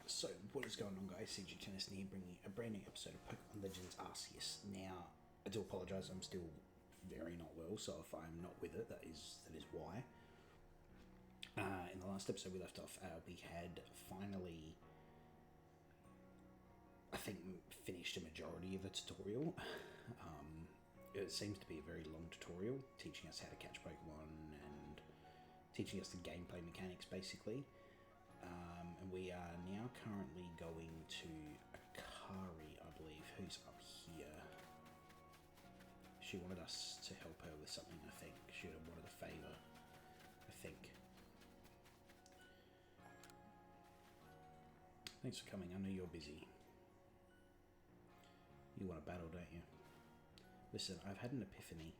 So, what is going on, guys? CG Tennis here, bringing a brand new episode of Pokémon Legends Arceus. Now, I do apologise, I'm still very not well, so if I'm not with it, that is why. In the last episode we left off, we had finally, I think, finished a majority of the tutorial. It seems to be a very long tutorial, teaching us how to catch Pokemon and teaching us the gameplay mechanics, basically. And we are now currently going to Akari, I believe, who's up here. She wanted us to help her with something, I think. She wanted a favour, I think. Thanks for coming, I know you're busy. You want to battle, don't you? Listen, I've had an epiphany.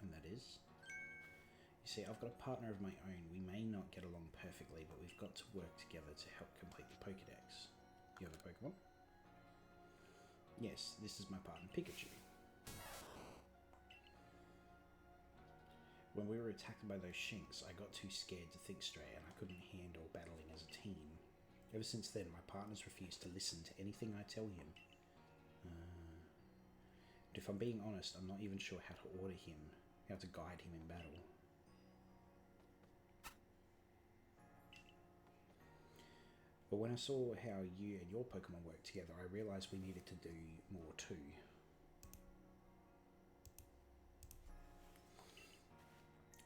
And that is... You see, I've got a partner of my own. We may not get along perfectly, but we've got to work together to help complete the Pokédex. You have a Pokemon? Yes, this is my partner, Pikachu. When we were attacked by those Shinx, I got too scared to think straight and I couldn't handle battling as a team. Ever since then, my partner's refused to listen to anything I tell him. But if I'm being honest, I'm not even sure how to order him, how to guide him in battle. But when I saw how you and your Pokemon work together, I realised we needed to do more too.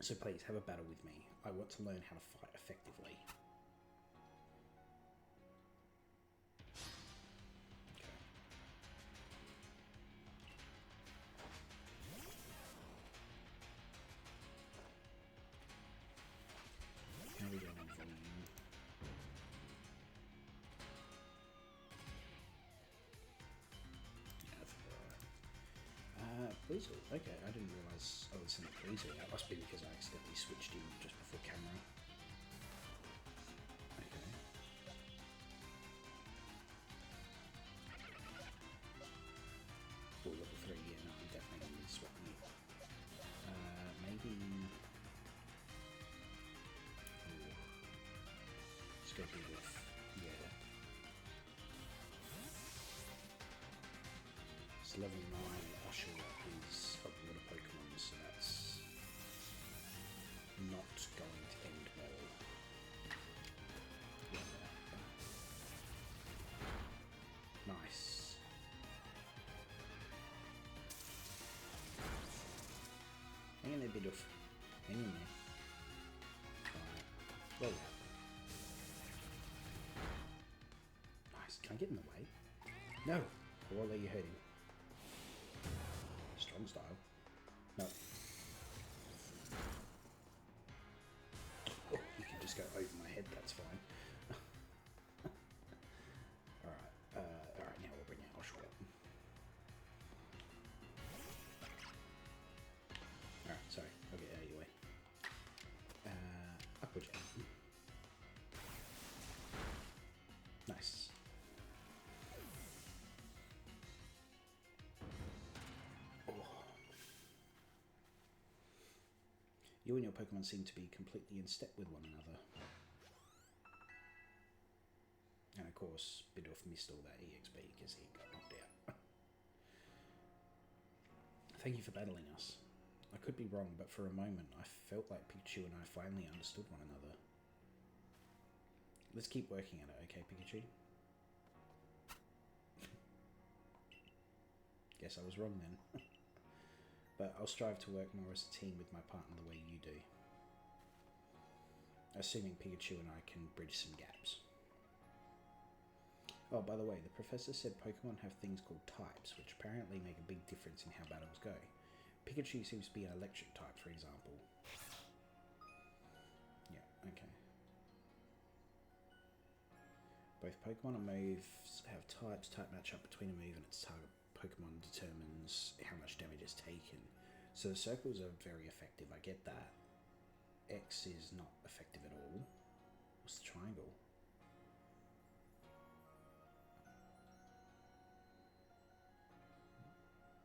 So please, have a battle with me. I want to learn how to fight effectively. Okay. How are we doing on volume? Weasel. Okay, I didn't realise I was in the Weasel. That must be because I accidentally switched him just before camera. Okay. Oh, level 3, yeah, no, I'm definitely going to be swapping it. Maybe... Oh. Let's go big off. Yeah. It's level 9 Oshawott is a water Pokemon, so that's not going to end well. Nice. Hang in there, Bidoof. Hang in there. Alright. Roll out. Nice. Can I get in the way? No! I won't let you hurt him. Strong style. No. Oh, you can just go over my head, that's fine. Alright, now we'll bring out Oshawott. Alright, sorry, I'll get out of your way. Upward jump. Nice. You and your Pokemon seem to be completely in step with one another. And of course, Bidoof missed all that EXP because he got knocked out. Thank you for battling us. I could be wrong, but for a moment I felt like Pikachu and I finally understood one another. Let's keep working at it, okay, Pikachu? Guess I was wrong then. But I'll strive to work more as a team with my partner the way you do. Assuming Pikachu and I can bridge some gaps. Oh, by the way, the professor said Pokemon have things called types, which apparently make a big difference in how battles go. Pikachu seems to be an electric type, for example. Yeah, okay. Both Pokemon and moves have types. Type matchup between a move and its target Pokemon determines how much damage is taken. So the circles are very effective, I get that. X is not effective at all. What's the triangle?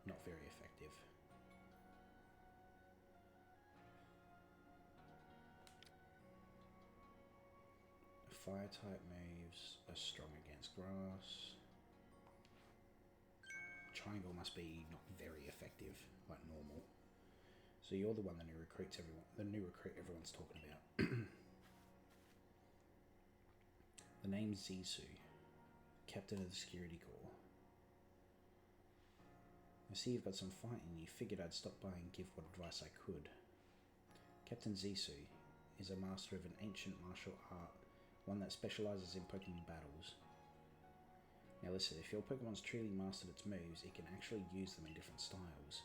Not very effective. fire type moves are strong against grass. Triangle must be not very effective, like normal. So you're the one that recruits everyone. The new recruit everyone's talking about. The name's Hisui, captain of the security corps. I see you've got some fighting. You figured I'd stop by and give what advice I could. Captain Hisui is a master of an ancient martial art, one that specializes in Pokemon battles. Now listen, if your Pokemon's truly mastered its moves, it can actually use them in different styles.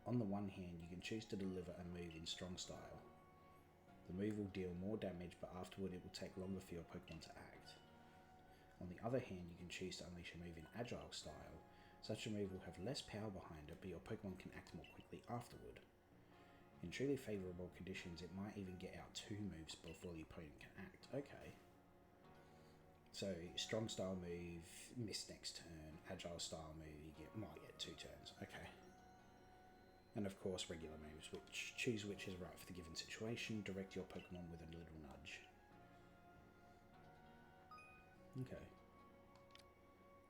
On the one hand, you can choose to deliver a move in strong style. The move will deal more damage, but afterward it will take longer for your Pokemon to act. On the other hand, you can choose to unleash a move in agile style. Such a move will have less power behind it, but your Pokemon can act more quickly afterward. In truly favourable conditions, it might even get out 2 moves before the opponent can act. Okay. So, strong style move, miss next turn. Agile style move, might get 2 turns. Okay. And of course, regular moves, which choose which is right for the given situation. Direct your Pokemon with a little nudge. Okay.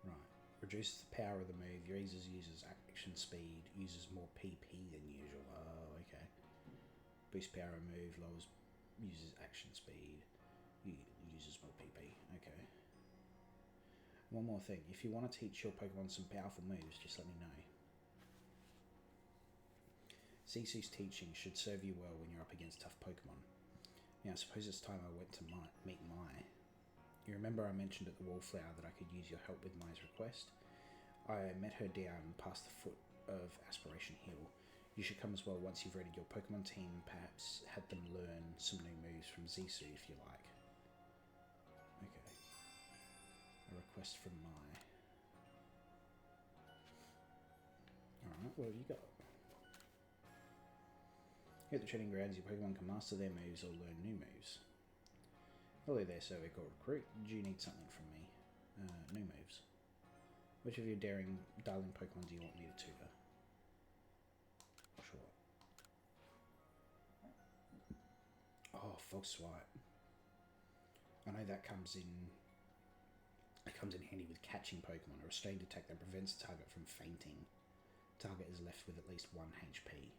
Right. Reduces the power of the move. Uses action speed. Uses more PP than usual. Oh, okay. Boost power of move. Uses action speed. Uses more PP. Okay. One more thing. If you want to teach your Pokemon some powerful moves, just let me know. Hisui's teaching should serve you well when you're up against tough Pokemon. Now, I suppose it's time I went to meet Mai. You remember I mentioned at the Wallflower that I could use your help with Mai's request? I met her down past the foot of Aspiration Hill. You should come as well once you've readied your Pokemon team, perhaps had them learn some new moves from Hisui if you like. Okay. A request from Mai. Alright, what have you got? Here at the training grounds, your Pokemon can master their moves or learn new moves. Hello there, Survey Corps Recruit. Do you need something from me? New moves. Which of your darling Pokemon do you want me to tutor? Sure. Oh, Fog Swipe. I know that comes in. It comes in handy with catching Pokemon. A restrained attack that prevents the target from fainting. Target is left with at least 1 HP.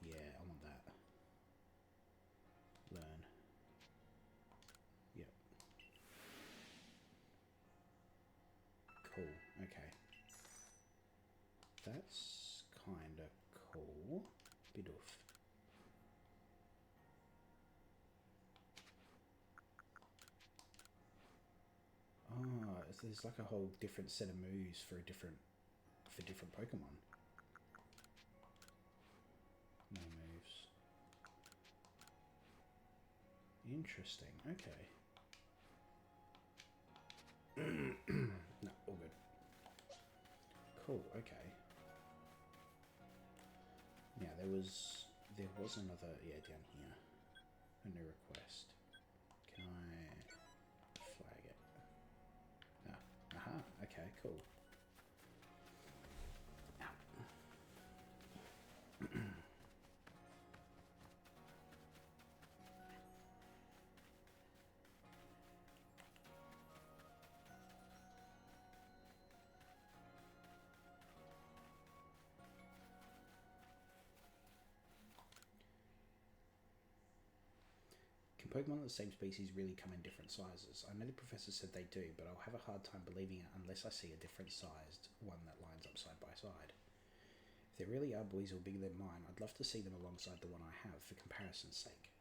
Yeah, I want that. Learn. Yep. Cool. Okay. That's kinda cool. Bidoof. Ah, there's like a whole different set of moves for different Pokemon. No moves. Interesting. Okay. No, all good. Cool. Okay. Now there was another down here. A new request. Can I flag it? Ah, aha. Okay. Cool. Pokemon of the same species really come in different sizes. I know the professor said they do, but I'll have a hard time believing it unless I see a different sized one that lines up side by side. If there really are Buizel bigger than mine, I'd love to see them alongside the one I have for comparison's sake.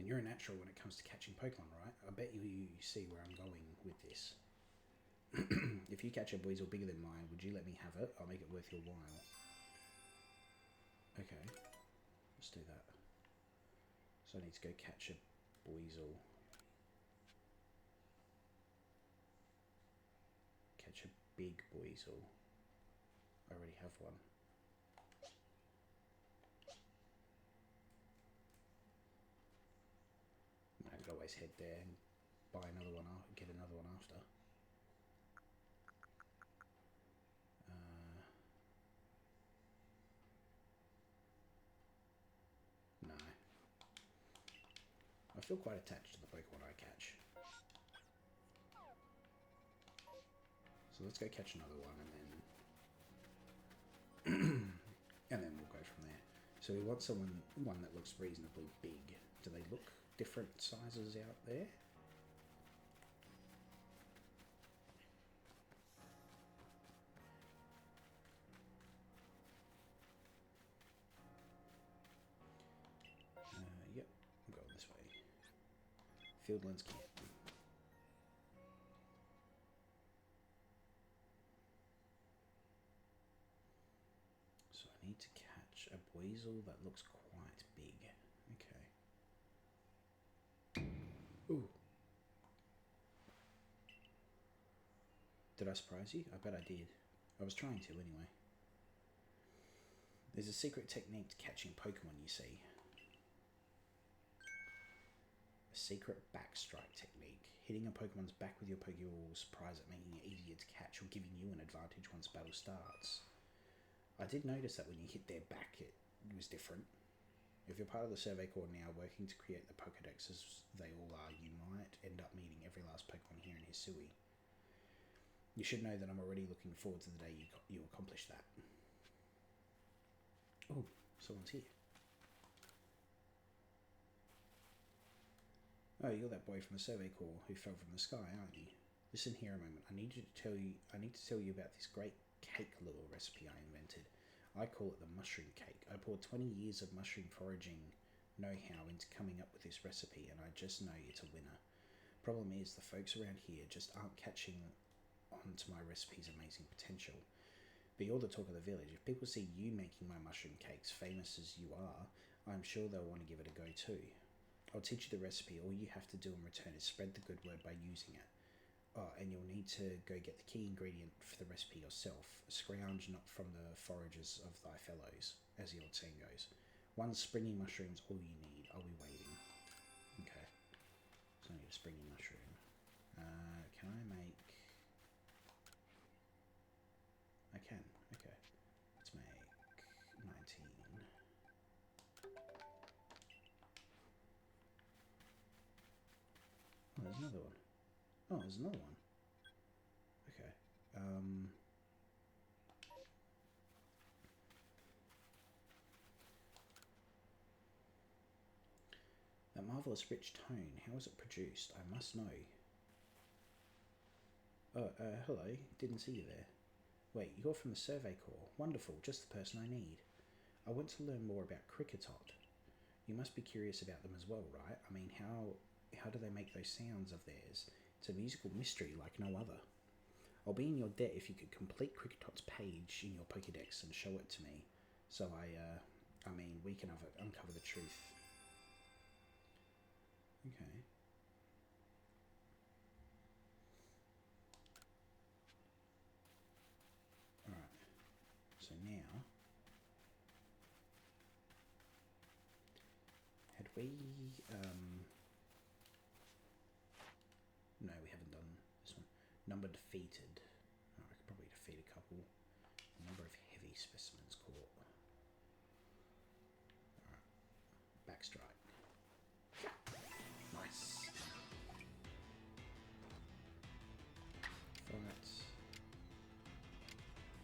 And you're a natural when it comes to catching Pokemon, right? I bet you see where I'm going with this. If you catch a Buizel bigger than mine, would you let me have it? I'll make it worth your while. Okay. Let's do that. So I need to go catch a Buizel. Catch a big Buizel. I already have one. I could always head there and buy another one, get another one after. feel quite attached to the Pokemon I catch. So let's go catch another one, and then and then we'll go from there. So we want one that looks reasonably big. Do they look different sizes out there? Yep, I'm going this way. Fieldlands Camp. So I need to catch a weasel that looks quite big. Okay. Ooh. Did I surprise you? I bet I did. I was trying to anyway. There's a secret technique to catching Pokemon, you see. A secret backstrike technique. Hitting a Pokemon's back with your Pokeball will surprise it, making it easier to catch or giving you an advantage once battle starts. I did notice that when you hit their back, it was different. If you're part of the Survey Corps now, working to create the Pokédex as they all are, you might end up meeting every last Pokemon here in Hisui. You should know that I'm already looking forward to the day you accomplish that. Oh, someone's here. Oh, you're that boy from the Survey Corps who fell from the sky, aren't you? Listen here a moment. I need to tell you about this great cake lure recipe I invented. I call it the mushroom cake. I poured 20 years of mushroom foraging know-how into coming up with this recipe, and I just know it's a winner. Problem is, the folks around here just aren't catching on to my recipe's amazing potential. But you're the talk of the village. If people see you making my mushroom cakes, famous as you are, I'm sure they'll want to give it a go too. I'll teach you the recipe. All you have to do in return is spread the good word by using it. Oh, and you'll need to go get the key ingredient for the recipe yourself. Scrounge not from the forages of thy fellows, as the old saying goes. 1 springy mushroom's all you need. I'll be waiting. Okay. So I need a springy mushroom. Can I make... I can. Okay. Let's make 19. Oh, there's another one. Oh, there's another one. Okay. That marvellous rich tone. How was it produced? I must know. Oh, hello. Didn't see you there. Wait, you're from the Survey Corps. Wonderful. Just the person I need. I want to learn more about Cricketot. You must be curious about them as well, right? I mean, how do they make those sounds of theirs? It's a musical mystery like no other. I'll be in your debt if you could complete Cricketot's page in your Pokédex and show it to me. So I mean, we can uncover the truth. Okay. Alright. So now... Had we... No, we haven't done this one. Number defeated. Oh, I could probably defeat a couple. Number of heavy specimens caught. Alright. Backstrike. Nice.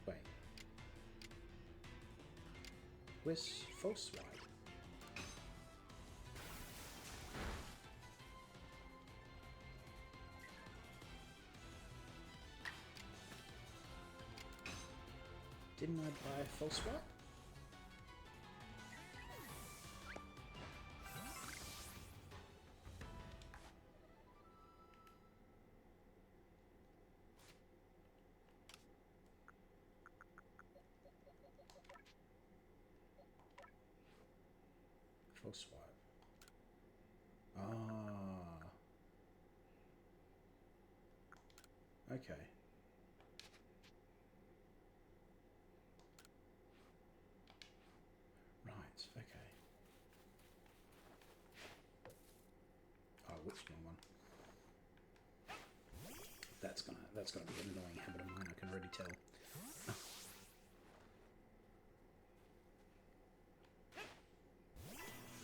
Fight. Wait. Where's False Swipe? Didn't I buy a False Swipe? False Swipe. Ah. Okay. Right, okay. Oh, which one? That's gonna be an annoying habit of mine, I can already tell.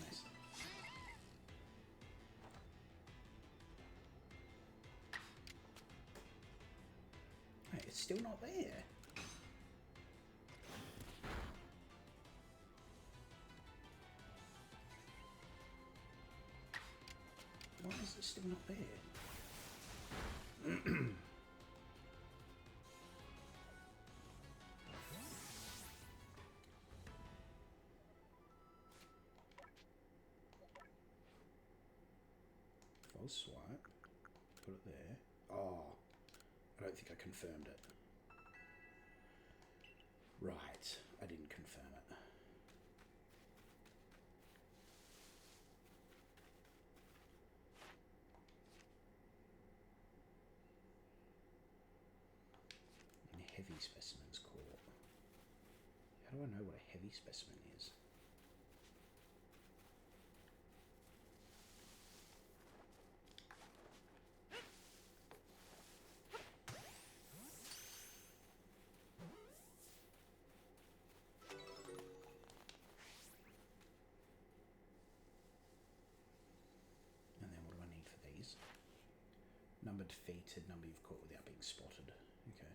Nice. still not there. Why is it still not there? False swipe. Put it there. Oh, I don't think I confirmed it. Right, I didn't confirm it. In heavy specimens court. How do I know what a heavy specimen is? Number defeated, number you've caught without being spotted. Okay.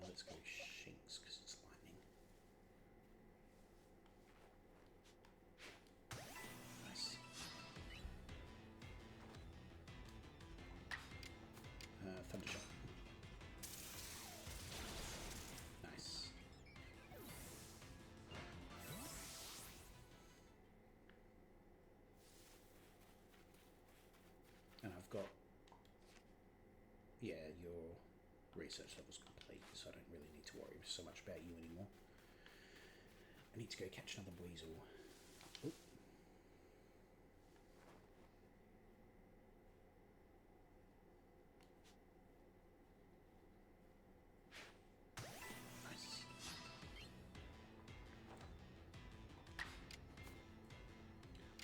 Let's go Shinx because it's lightning. Nice. Thundershot. Nice. And I've got, yeah, your research level's complete, so I don't really need to worry so much about you anymore. I need to go catch another weasel. Oop. Nice.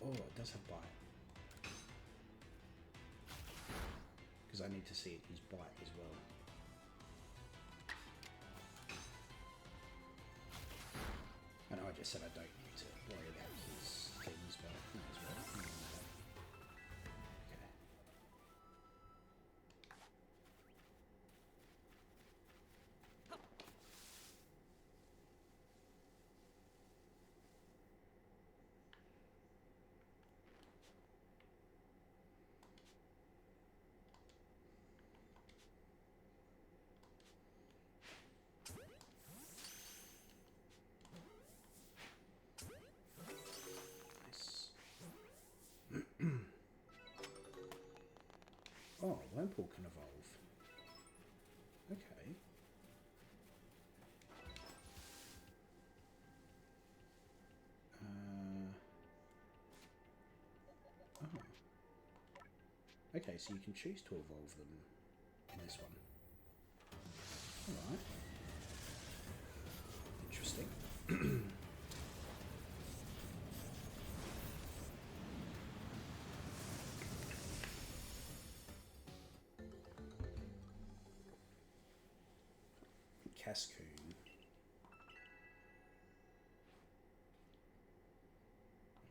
Oh, it does have bite. Because I need to see it use bite as well. I know I just said I don't need to worry about his things, but no, as well. Okay. Oh, Wurmple can evolve. Okay. Oh. Okay, so you can choose to evolve them in this one. Alright. Interesting. Cascoon.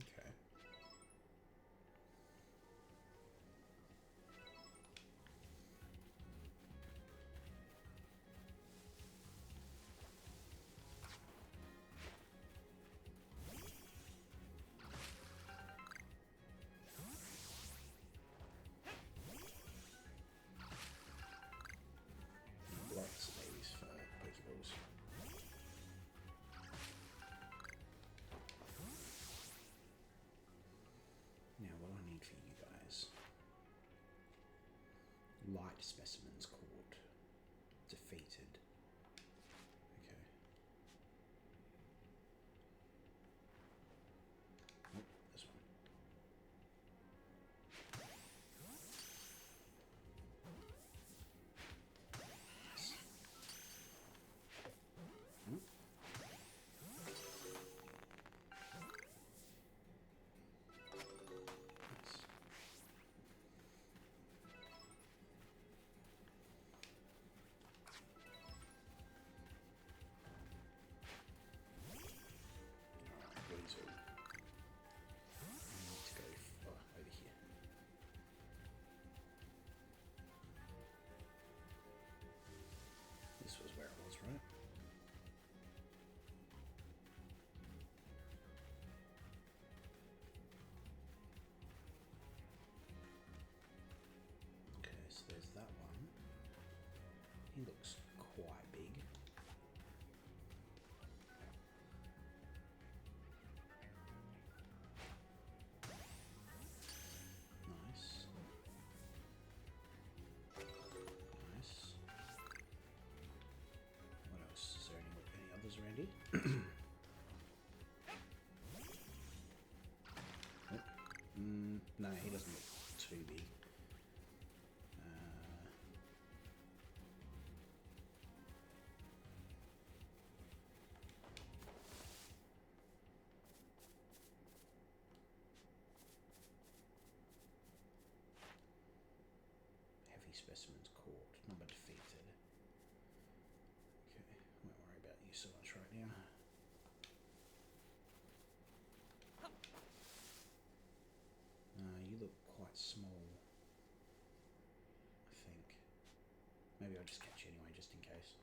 Okay. Lots of these for Pokeballs. Now, what I need for you guys. Light specimens caught. Defeated. Okay. Oh, this one. Nice. Oh. Nice. No, he doesn't look too big. Heavy specimens caught, number defeated. Okay, won't worry about you so much right now. You look quite small, I think. Maybe I'll just catch you anyway, just in case.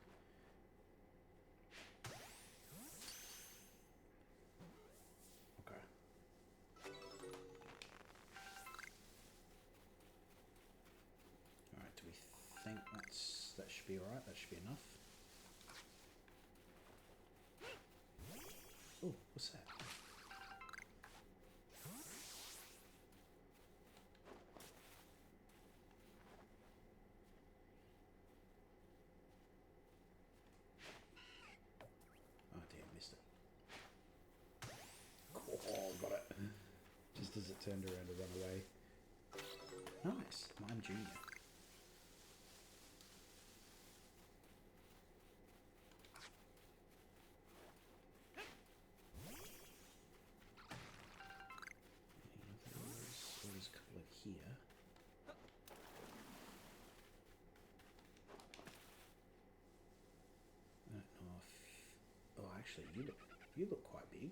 Okay. Alright, do we think that should be alright? That should be enough. Oh, what's that? Oh, got it. Just as it turned around to run away. Nice. Mime Junior. There's a couple of here. I don't know if... Oh, actually, you look quite big.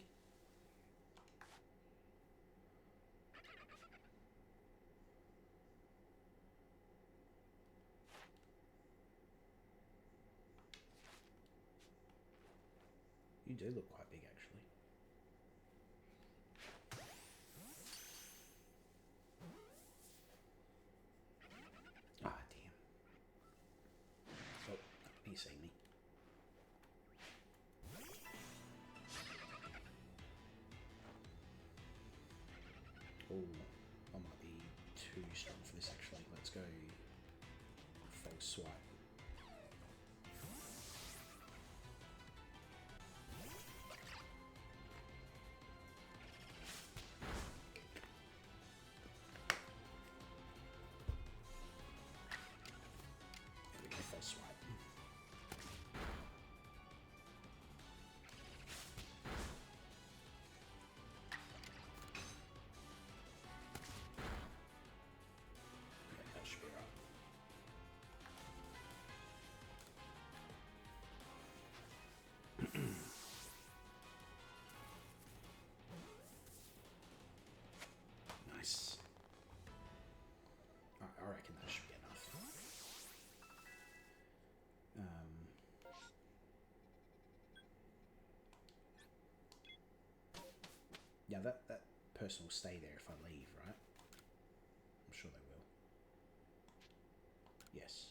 You do look quite big, actually. Ah, damn. Oh, he seen me. Oh, I might be too strong for this, actually. Let's go false swipe. Nice. I reckon that should be enough. Yeah, that person will stay there if I leave, right? I'm sure they will. Yes.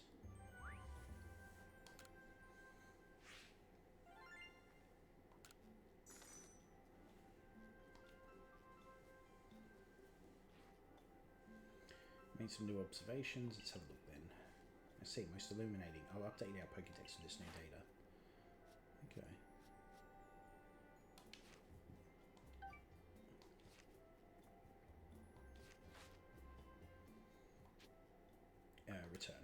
Made some new observations. Let's have a look then. I see, most illuminating. I'll update our Pokédex with this new data. Okay. Return.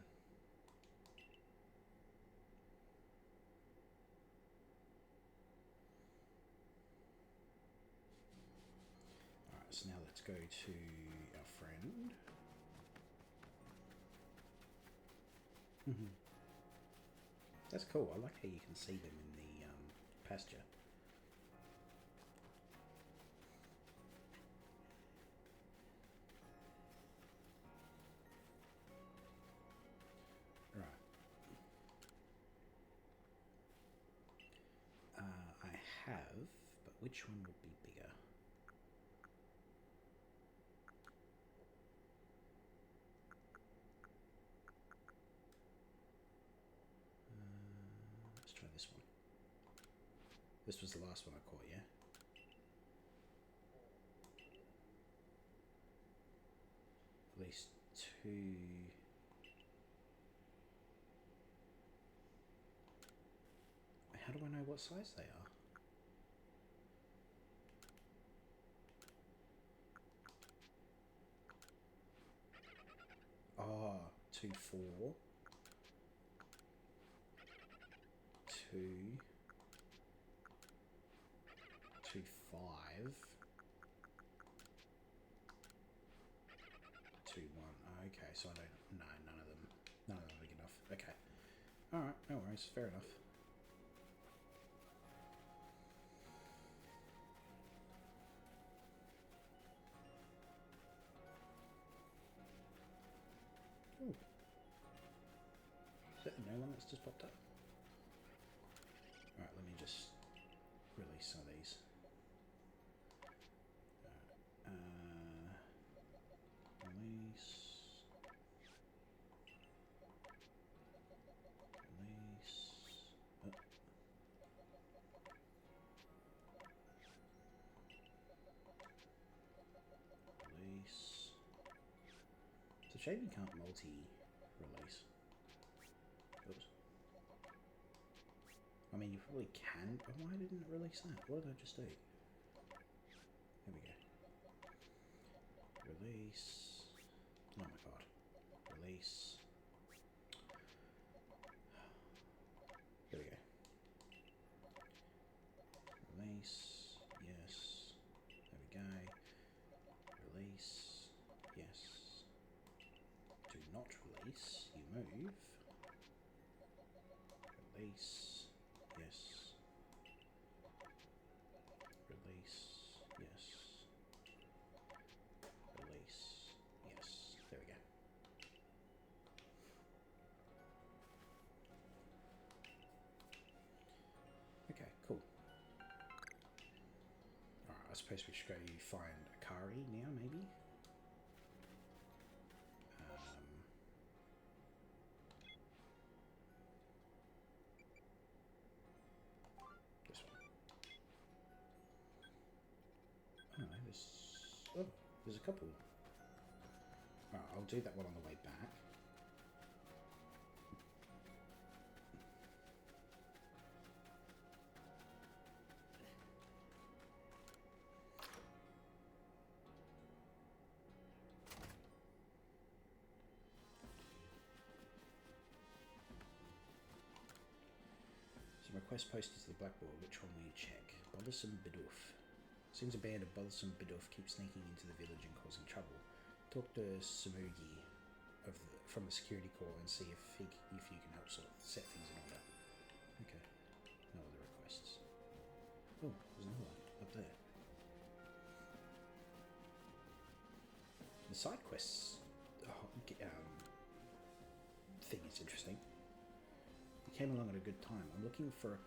Alright, so now let's go to our friend. That's cool. I like how you can see them in the pasture. Right. I have, but which one would be bigger? Let's try this one. This was the last one I caught, yeah? At least two... How do I know what size they are? 2, 4, 2, 2, 5, 2, 1. Okay, so I don't. No, none of them. None of them are big enough. Okay. Alright, no worries. Fair enough. Ooh. Is that the new one that's just popped up? Alright, let me just release some of these. Release. Release. It's a shame you can't multi-release. Oops. I mean, you probably can, but why didn't it release that? What did I just do? There we go. Release. Oh my god. Release. There we go. Release. Yes. There we go. Release. Yes. Do not release. You move. Release. Yes. Release. Yes. Release. Yes. There we go. Okay, cool. Alright, I suppose we should go find Akari now, maybe? This one. Oh, there's a couple. Alright, I'll do that one on the way back. So request posted to the blackboard. Which one will you check? Bothersome Bidoof. Seems a band of bothersome Bidoof keep sneaking into the village and causing trouble. Talk to Samugi from the security corps and see if you can help sort of set things in order. Okay. No other requests. Oh, there's another one up there. The side quests thing is interesting. You came along at a good time. I'm looking for a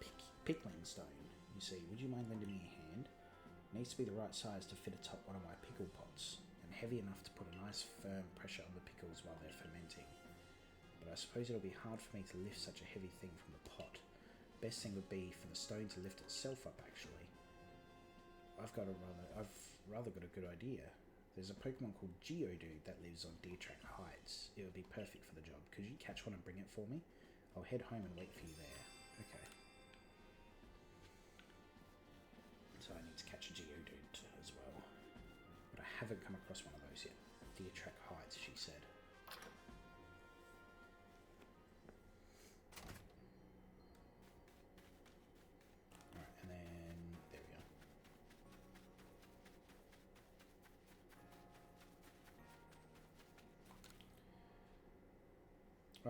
pickling stone. You see, would you mind lending me a hand? It needs to be the right size to fit atop one of my pickle pots, and heavy enough to put a nice firm pressure on the pickles while they're fermenting. But I suppose it'll be hard for me to lift such a heavy thing from the pot. Best thing would be for the stone to lift itself up, actually. I've rather got a good idea. There's a Pokemon called Geodude that lives on Deertrack Heights. It would be perfect for the job. Could you catch one and bring it for me? I'll head home and wait for you there. Okay. So I need to catch a Geodude as well. But I haven't come across one of those yet. Deertrack Heights, she said. Alright, and then there we go.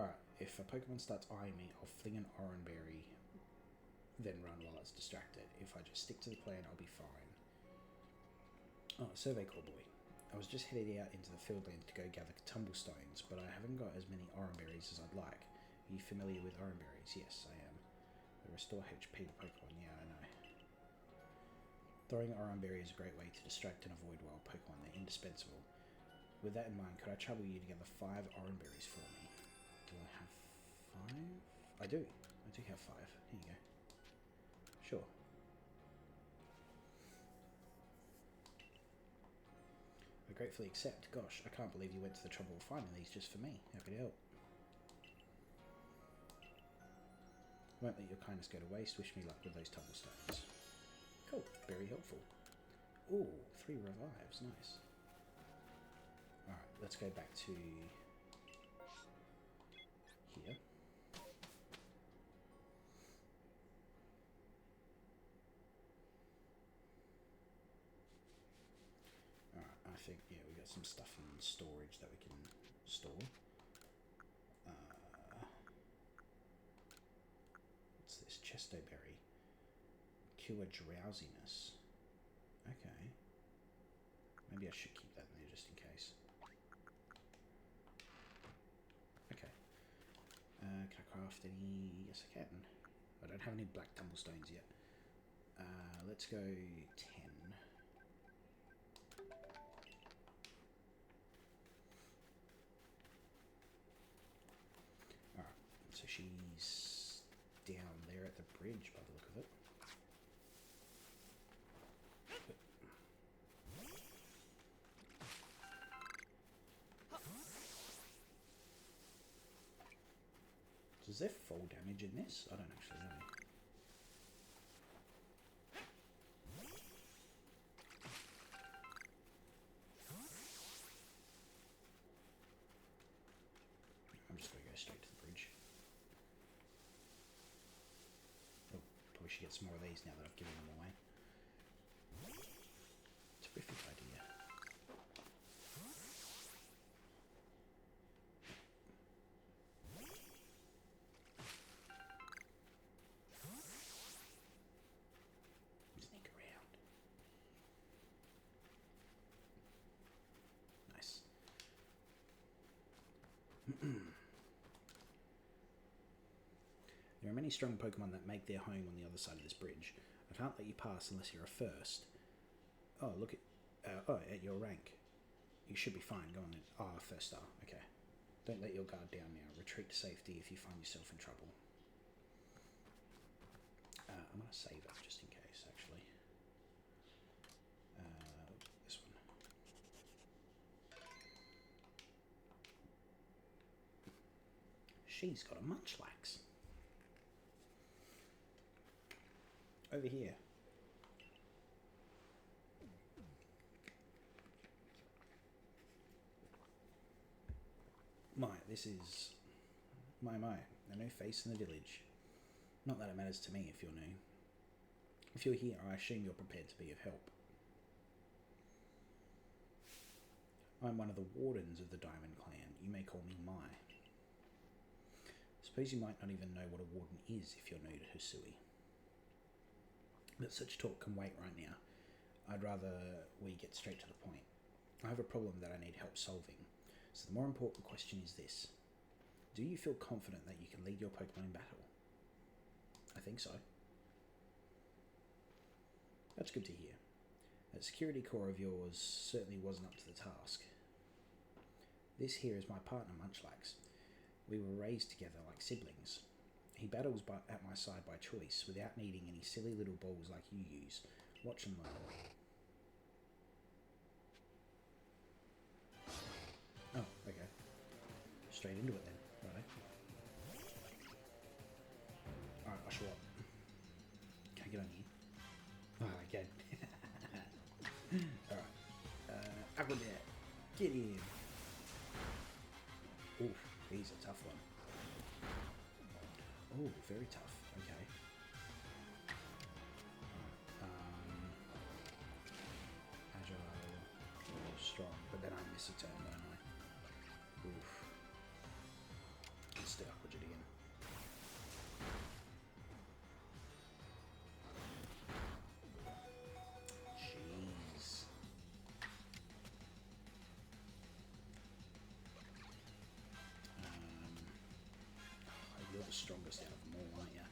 Alright, if a Pokemon starts eyeing me, I'll fling an Oran Berry, then run while it's distracted. If I just stick to the plan, I'll be fine. Oh, Survey Corps boy. I was just headed out into the fieldland to go gather tumblestones, but I haven't got as many Oran Berries as I'd like. Are you familiar with Oran Berries? Yes, I am. They restore HP to Pokemon. Yeah, I know. Throwing Oran Berry is a great way to distract and avoid wild Pokemon. They're indispensable. With that in mind, could I trouble you to gather 5 Oran Berries for me? Do I have 5? I do. I do have 5. Here you go. Sure. I gratefully accept. Gosh, I can't believe you went to the trouble of finding these just for me. Happy to help. Won't let your kindness go to waste. Wish me luck with those tumblestones. Cool. Very helpful. Ooh, 3 revives. Nice. Alright, let's go back to here. Alright, I think, yeah, we got some stuff in storage that we can store. What's this? Chestoberry. Cure drowsiness. Okay. Maybe I should keep that in there just in case. Okay. Can I craft any? Yes, I can. I don't have any black tumblestones yet. Let's go 10. Alright, so she's down there at the bridge by the look of it. Is there fall damage in this? I don't actually know. I'm just going to go straight to the bridge. Oh, probably should get some more of these now that I've given them away. Terrific idea. Sneak around. Nice. There are many strong Pokemon that make their home on the other side of this bridge. I can't let you pass unless you're a first. Oh, look at... at your rank. You should be fine. Go on then. Ah, first star. Okay. Don't let your guard down now. Retreat to safety if you find yourself in trouble. I'm going to save it just in case, actually. This one. She's got a Munchlax. Over here. This is... My, a new face in the village. Not that it matters to me if you're new. If you're here, I assume you're prepared to be of help. I'm one of the wardens of the Diamond Clan. You may call me Mai. Suppose you might not even know what a warden is if you're new to Hisui. But such talk can wait right now. I'd rather we get straight to the point. I have a problem that I need help solving. So the more important question is this. Do you feel confident that you can lead your Pokemon in battle? I think so. That's good to hear. That security corps of yours certainly wasn't up to the task. This here is my partner Munchlax. We were raised together like siblings. He battles at my side by choice, without needing any silly little balls like you use. Watch and learn. Oh, okay. Straight into it then. Righto. Alright, I'll show up. Can I get on here? Oh, I can. Alright. Acrobat. Get in. Oof, he's a tough one. Oh, very tough. Okay. Agile, strong, but then I miss a turn, don't I? Oof. Let's stay up with it again. Jeez. You're the strongest out of them all, aren't you?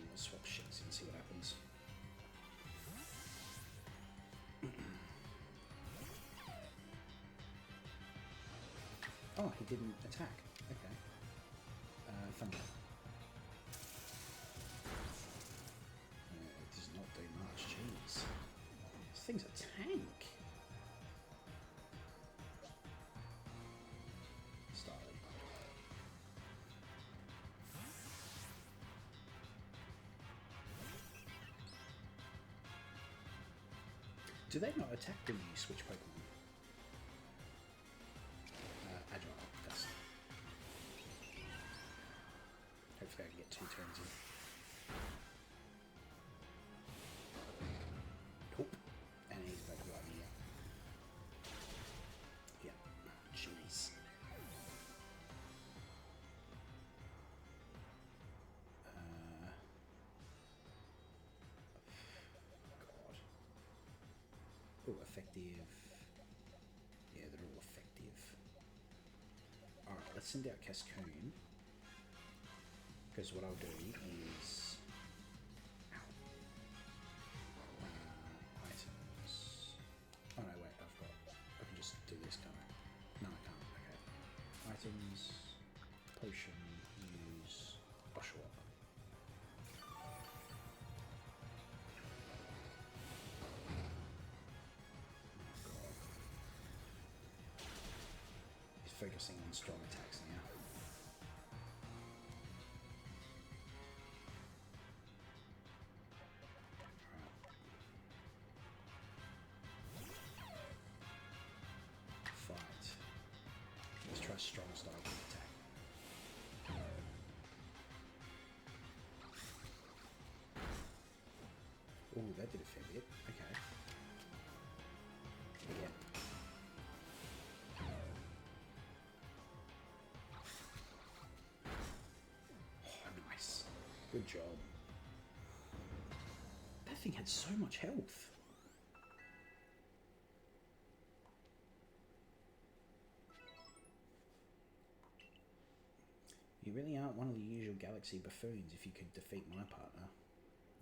Let's swap shits and see what happens. Oh, he didn't attack. Okay. Thunder. It does not do much. Jeez. This thing's a tank. Do they not attack when you switch Pokemon? Oh, effective. Yeah, they're all effective. Alright, let's send out Cascoon. Because what I'll do is... items... Oh no, wait, I can just do this, can't I? No, I can't, okay. Items... Potion, use... Oshawott. Focusing on strong attacks now. Right. Fight. Let's try strong style attack. Oh, that did a fair bit. Okay. Yeah. Good job. That thing had so much health. You really aren't one of the usual galaxy buffoons if you could defeat my partner.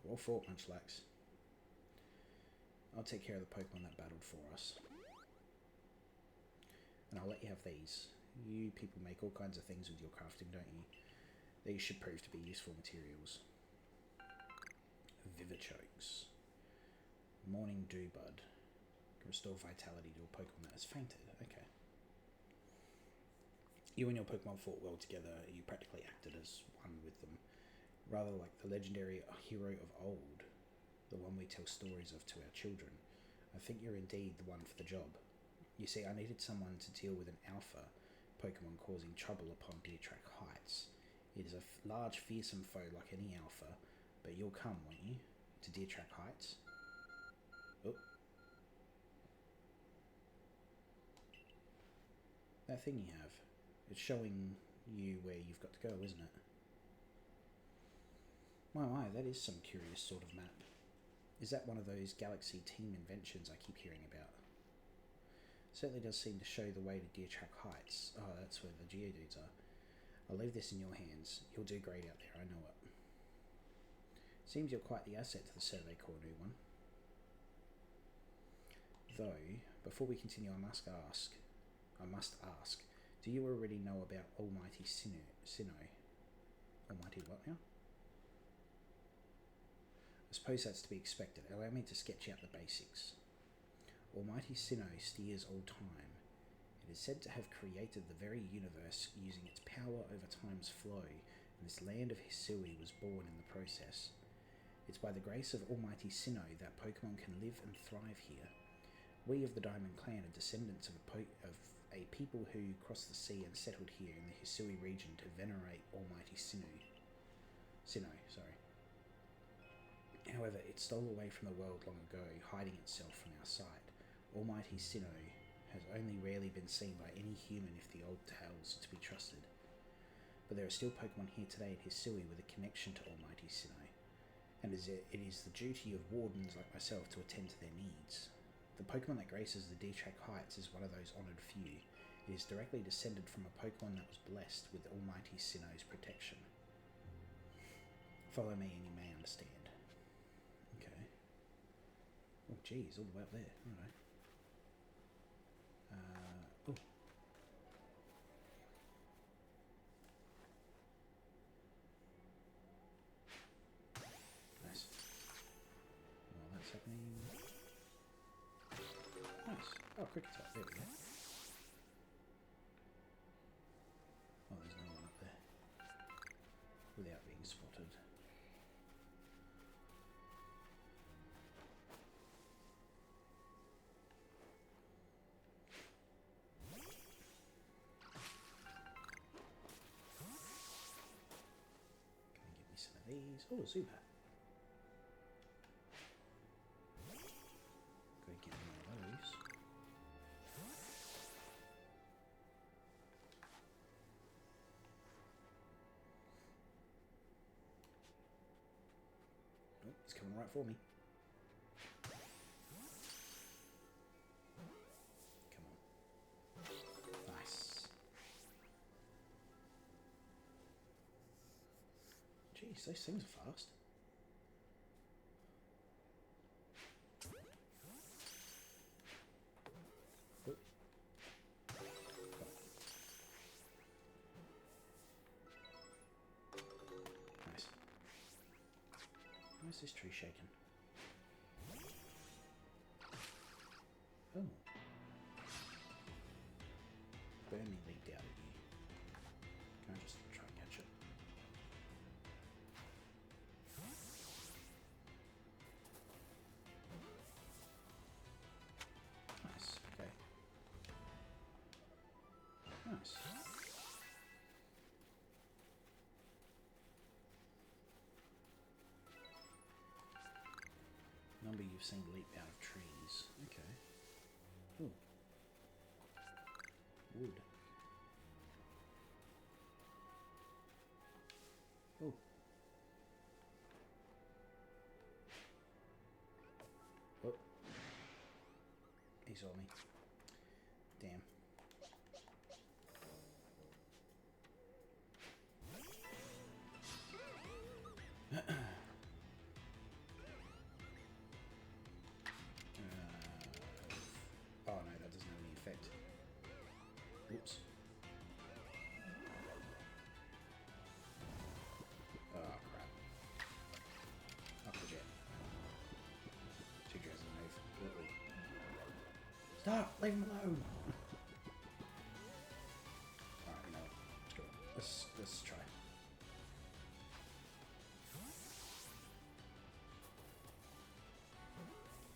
Well fought, Munchlax. I'll take care of the Pokemon that battled for us. And I'll let you have these. You people make all kinds of things with your crafting, don't you? These should prove to be useful materials. Vivichokes. Morning Dewbud. Can restore vitality to a Pokemon that has fainted. Okay. You and your Pokemon fought well together. You practically acted as one with them. Rather like the legendary hero of old. The one we tell stories of to our children. I think you're indeed the one for the job. You see, I needed someone to deal with an alpha Pokemon causing trouble upon Deertrack Heights. It is a large, fearsome foe like any alpha, but you'll come, won't you, to Deertrack Heights? Oh. That thing you have, it's showing you where you've got to go, isn't it? My, that is some curious sort of map. Is that one of those Galaxy team inventions I keep hearing about? Certainly does seem to show the way to Deertrack Heights. Oh, that's where the Geodudes are. I'll leave this in your hands. You'll do great out there, I know it. Seems you're quite the asset to the Survey Corps, new one. Though, before we continue, I must ask, do you already know about Almighty Sinnoh? Almighty what now? I suppose that's to be expected. Allow me to sketch out the basics. Almighty Sinnoh steers all time. It is said to have created the very universe using its power over time's flow, and this land of Hisui was born in the process. It's by the grace of Almighty Sinnoh that Pokemon can live and thrive here. We of the Diamond Clan are descendants of a people who crossed the sea and settled here in the Hisui region to venerate Almighty Sinnoh. However, it stole away from the world long ago, hiding itself from our sight. Almighty Sinnoh has only rarely been seen by any human if the old tales are to be trusted. But there are still Pokemon here today at Hisui with a connection to Almighty Sinnoh, and it is the duty of wardens like myself to attend to their needs. The Pokemon that graces the Deertrack Heights is one of those honoured few. It is directly descended from a Pokemon that was blessed with Almighty Sinnoh's protection. Follow me and you may understand. Okay. Oh geez, all the way up there. Alright. Oh. Nice. Well, that's happening. Nice. Oh, cricket's up. There we go. Oh, there's no one up there. Without being spotted. These. Oh, Zubat. Go get one of those. Oh, he's coming right for me. Jeez, those things are fast. Oop. Nice. Why is this tree shaking? Oh. Burning leaked out at you. Can I just try and catch it? Nice, okay. Nice. Number you've seen leap out of trees. Okay. Ooh. Wood. Oh. Oh. He saw me. Damn. Oh no, that doesn't have any effect. Oops. Oh crap. Up the jet. Two jets on the move. Uh-oh. Stop! Leave him alone! Alright, you know what? Let's go. Let's try.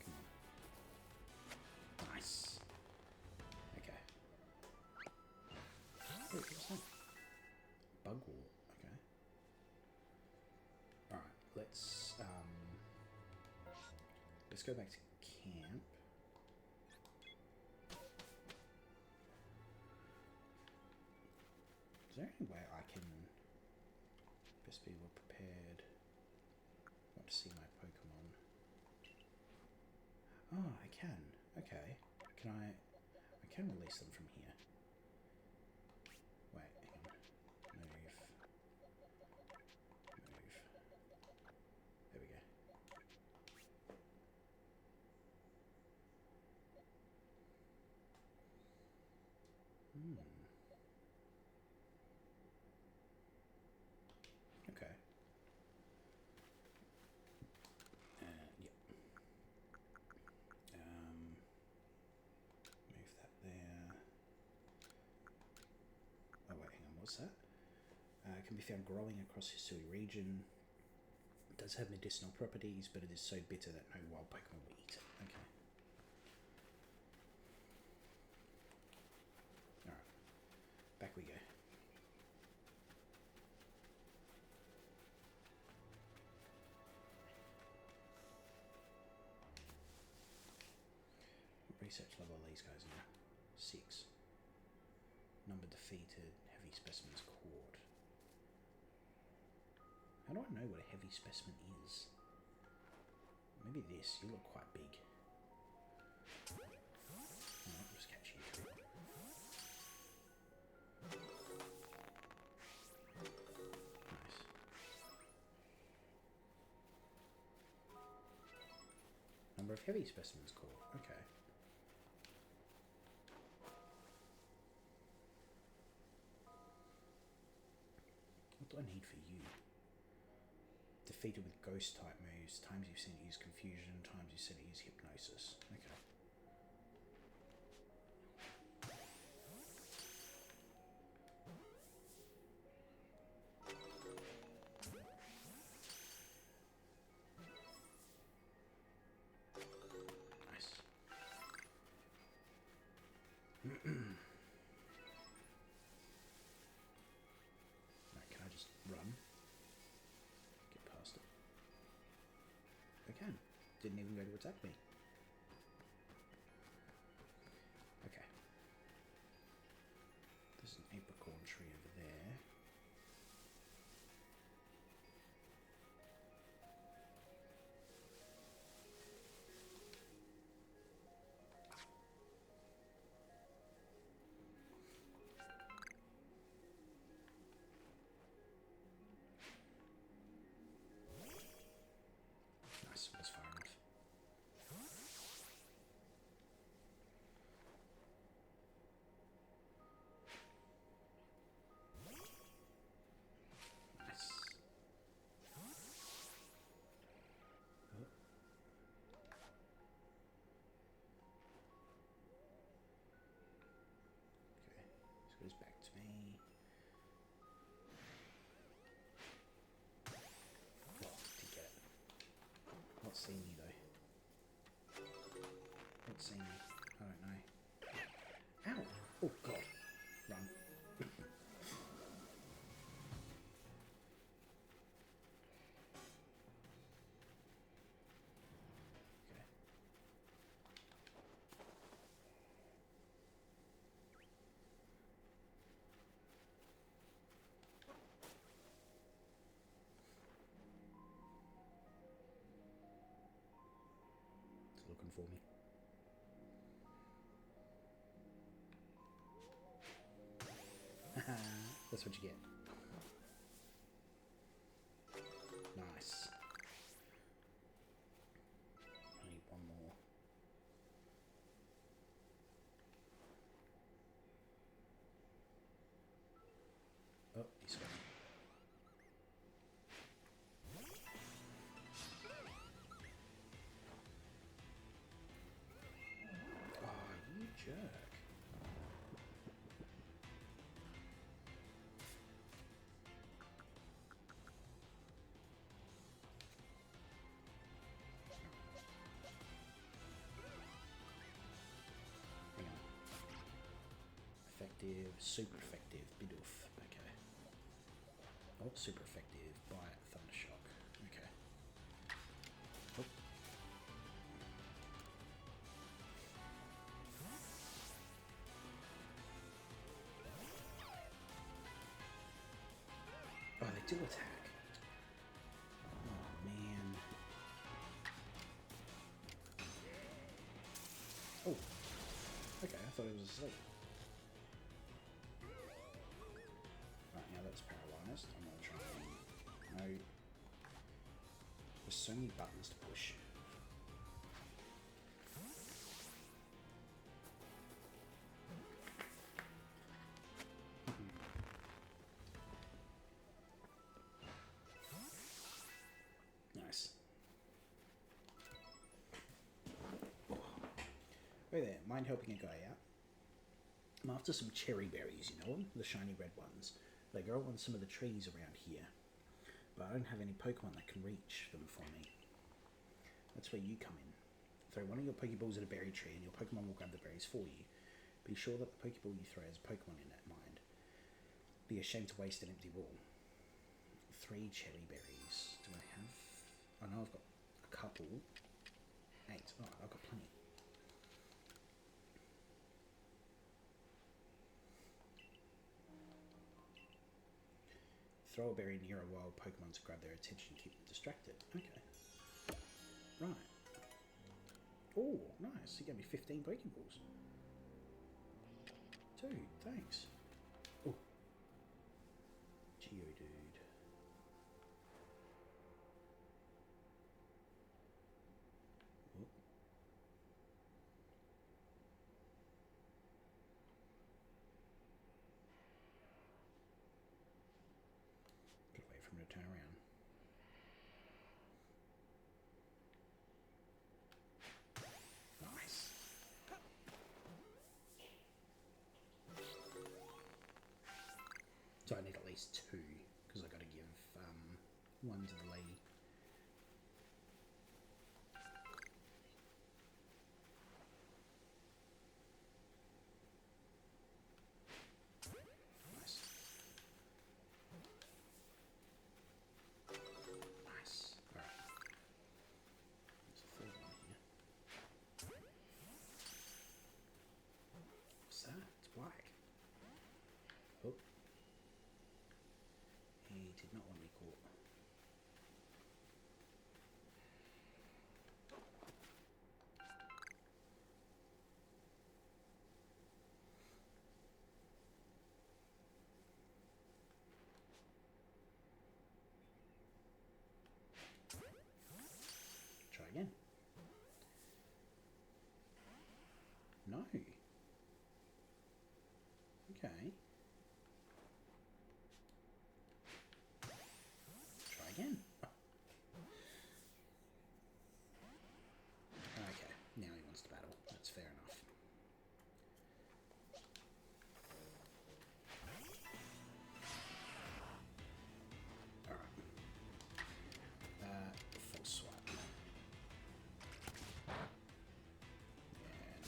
Come on. Nice. Okay. Wait, what's that? Bug wall. Okay. Alright, let's go back to camp. Is there any way I can best be well prepared? I want to see my Pokemon. Oh, I can. Okay. Can I can release them from here. Wait, hang on. Move. There we go. Okay. Yep. Move that there. Oh wait, hang on, what's that? Can be found growing across Hisui region. It does have medicinal properties, but it is so bitter that no wild Pokemon will eat it. Okay. Alright. Back we go. Research level of these guys now. 6. Number defeated. Heavy specimens caught. How do I know what a heavy specimen is? Maybe this. You look quite big. Alright, just catch you through. Nice. Number of heavy specimens caught. Okay. What do I need for you? Defeated with ghost type moves. Times you've seen it use confusion, times you've seen it use hypnosis. Okay. Nice. Now, can I just run? Get past it. I can. Didn't even go to attack me. Okay. There's an apricorn tree over there. see me. I don't know. Ow! Oh god. Run. Okay. It's looking for me. That's what you get. Nice. I need one more. Oh, he's gone. Oh, you jerk. Hang on. Effective, super effective, Bidoof. Okay. Oh, super effective, Bite, Thundershock. Okay. Oh. Oh, they do attack. Oh, man. Oh. Okay, I thought it was asleep. Right, now that's paralyzed. I'm going to try and... No. There's so many buttons to push. Nice. Hey there, mind helping a guy out? I'm after some cherry berries, you know them? The shiny red ones. They grow on some of the trees around here. But I don't have any Pokemon that can reach them for me. That's where you come in. Throw one of your Pokeballs at a berry tree and your Pokemon will grab the berries for you. Be sure that the Pokeball you throw has a Pokemon in that mind. Be ashamed to waste an empty ball. 3 cherry berries. Do I have... I know I've got a couple. 8. Oh, I've got plenty. Throw a berry near a wild Pokemon to grab their attention and keep them distracted. Okay. Right. Oh, nice. You gave me 15 Pokeballs. Dude, thanks. Oh. Geodude. Oh. Gotta wait for him to turn around. Nice. So I need at least 2, because I got to give one to the lady. Nice. Nice. Alright. There's a 3rd one here. What's that? It's black. Oh. He did not want me caught. Try again. No. Okay. Try again. Okay, now he wants to battle. That's fair enough. Alright. Full swipe. Yeah,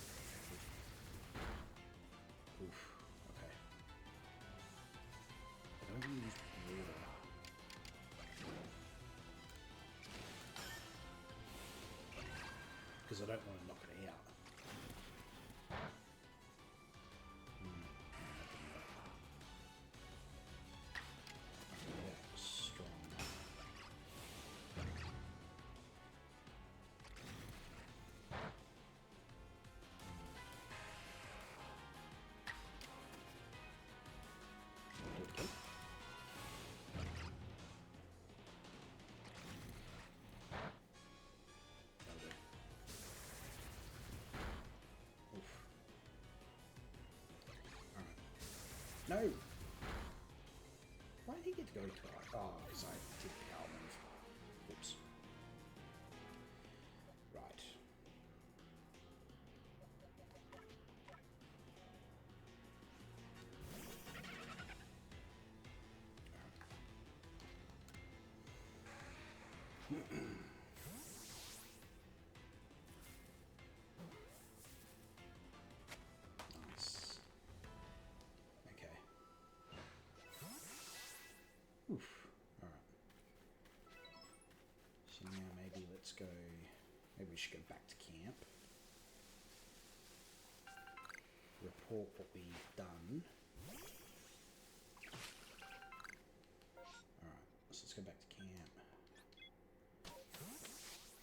because I don't want to knock it out. No! Why did he get to go to it? Oh, because I did the power move. Oops. Right. Nice. Okay. Oof. Alright. So now maybe let's go... Maybe we should go back to camp. Report what we've done. Alright, so let's go back to camp.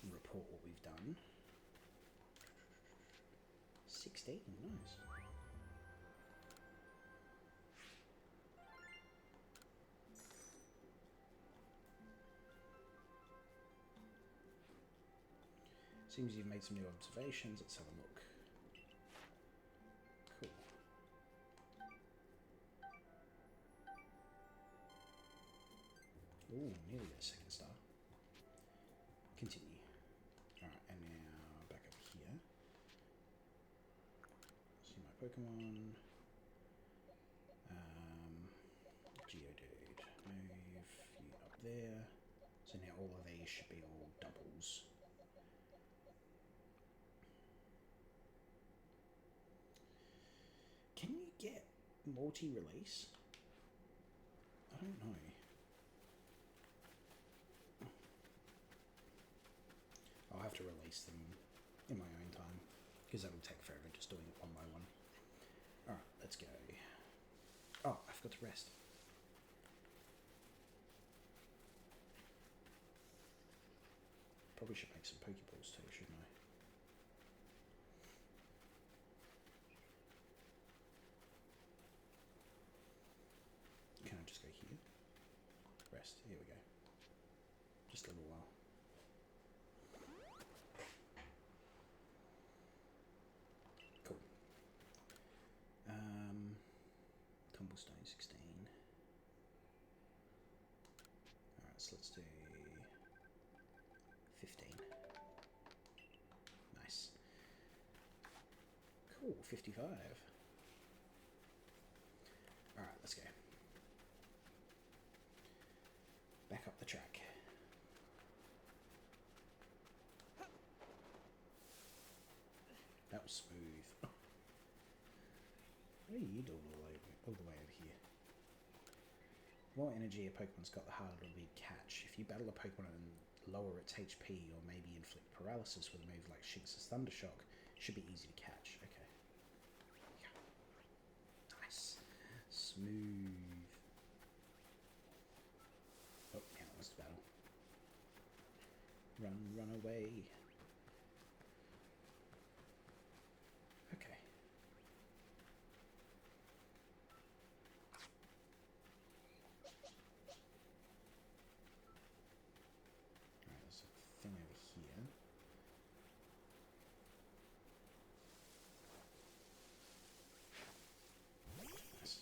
And report what we've done. 16, nice. Seems you've made some new observations. Let's have a look. Cool. Ooh, nearly got a second star. Continue. Alright, and now back up here. See my Pokemon. Geodude. Move you up there. So now all of these should be all doubles. Can you get multi-release? I don't know. I'll have to release them in my own time, because that'll take forever just doing it one by one. Alright, let's go. Oh, I forgot to rest. Probably should make some Pokeballs too, shouldn't I? Can I just go here? Rest. Here we go. Just a little while. Cool. Tumblestone 16. Alright, so let's do 15. Nice. Cool, 55. Alright, let's go. Back up the track. That was smooth. What are you doing all the way over here? The more energy a Pokemon's got, the harder it'll be to catch. If you battle a Pokemon and lower its HP or maybe inflict paralysis with a move like Shinx's Thundershock, it should be easy to catch. Okay. Yeah. Nice. Smooth. Oh, now it wants to battle. Run away. Okay. Alright, there's a thing over here. Nice.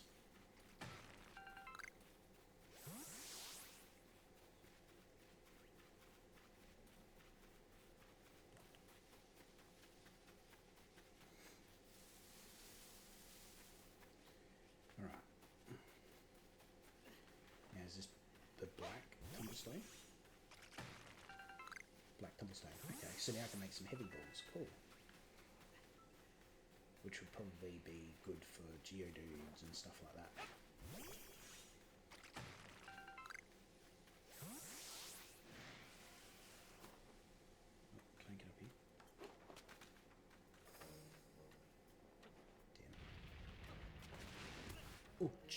Alright. Now is this the black tumblestone? Black tumblestone. Okay, so now I can make some heavy balls. Cool. Which would probably be good for Geodudes and stuff like that. Oh, can I get up here?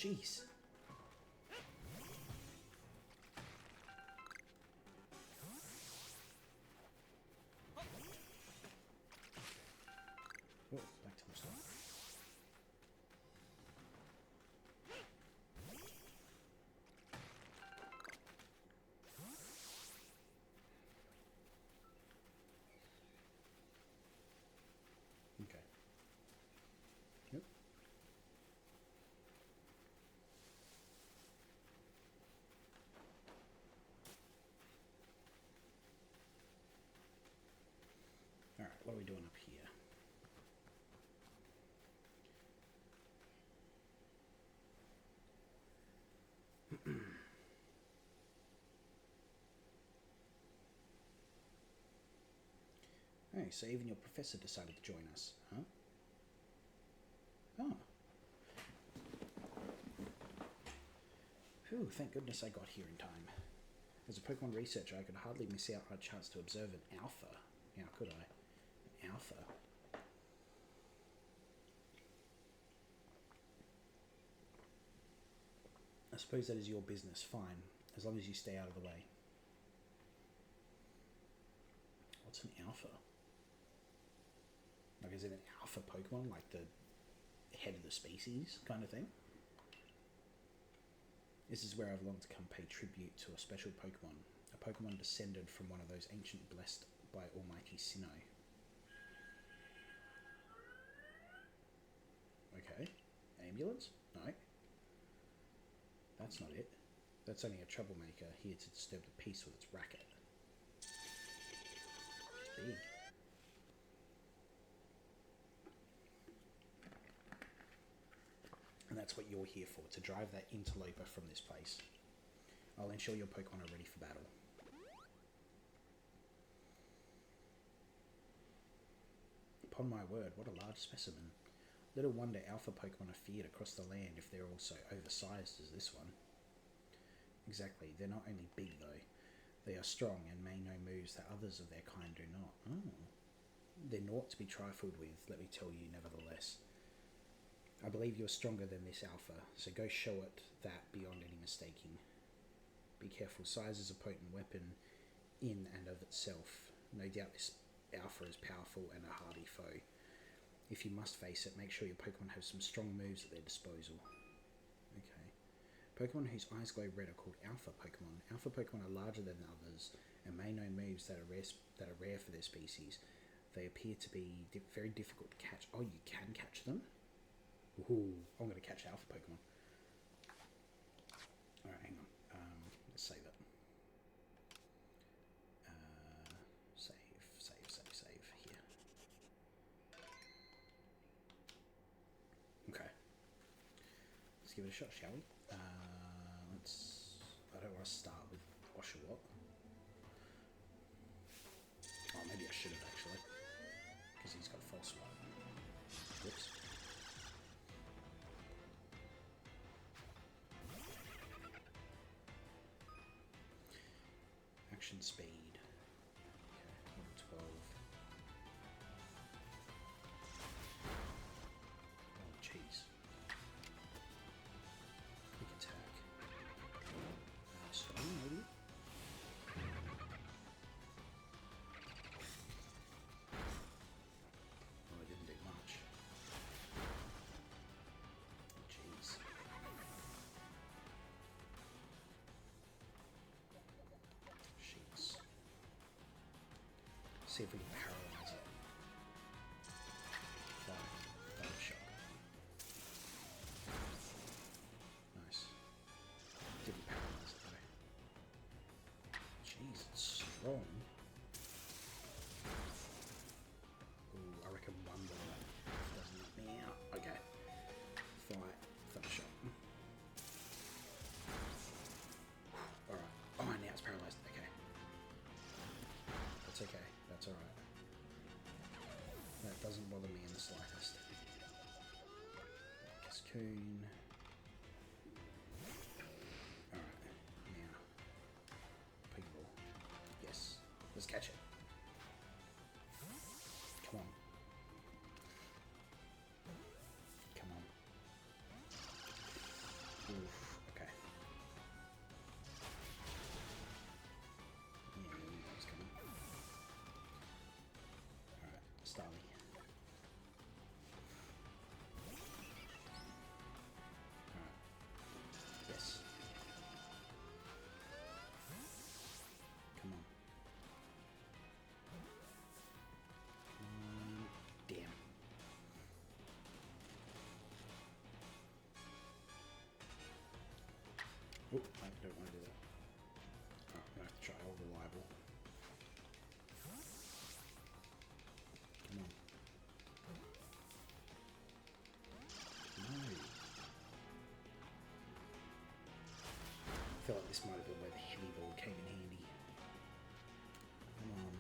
Jeez. Oh, back to the start. Okay. Yep. Alright, what are we doing up here? Hey, so even your professor decided to join us, huh? Oh. Phew, thank goodness I got here in time. As a Pokemon researcher, I could hardly miss out on a chance to observe an alpha. Now, could I? Alpha. I suppose that is your business, fine, as long as you stay out of the way. What's an alpha? Like, is it an alpha Pokemon, like the head of the species kind of thing? This is where I've longed to come pay tribute to a special Pokemon. A Pokemon descended from one of those ancient blessed by Almighty Sinnoh. Okay. Ambulance? No. That's not it. That's only a troublemaker here to disturb the peace with its racket. It's big. And that's what you're here for, to drive that interloper from this place. I'll ensure your Pokemon are ready for battle. Upon my word, what a large specimen. Little wonder alpha Pokemon are feared across the land if they're also oversized as this one. Exactly, they're not only big though, they are strong and may know moves that others of their kind do not. Oh. They're naught to be trifled with, let me tell you nevertheless. I believe you're stronger than this alpha, so go show it that beyond any mistaking. Be careful, size is a potent weapon in and of itself. No doubt this alpha is powerful and a hardy foe. If you must face it, make sure your Pokemon have some strong moves at their disposal. Okay. Pokemon whose eyes glow red are called alpha Pokemon. Alpha Pokemon are larger than others and may know moves that are rare for their species. They appear to be very difficult to catch. Oh, you can catch them? Ooh, I'm going to catch alpha Pokemon. Alright, hang on. Let's save it. Save. Here. Okay. Let's give it a shot, shall we? I don't want to start with Oshawott. Oh, maybe I should have actually. Because he's got false swipe. Whoops. Action speed. Okay, level 12. Oh, jeez. Quick attack. Stone, maybe? Oh, it didn't do much. Jeez. Sheets. See if we can paralyze it. Fire shock. Nice. Didn't paralyze it though. Jeez, it's strong. Ooh, I reckon one more doesn't let me out. Okay. Fire shock. Alright. Oh, now it's paralyzed. Okay. That's okay. That's alright. That doesn't bother me in the slightest. Cascoon. Alright. Now. Pokeball. Yes. Let's catch it. Come on. Come on. Oh, I don't want to do that. Oh, I'm going to have to try all reliable. Come on. No. I feel like this might have been where the heavy ball came in handy. Come on.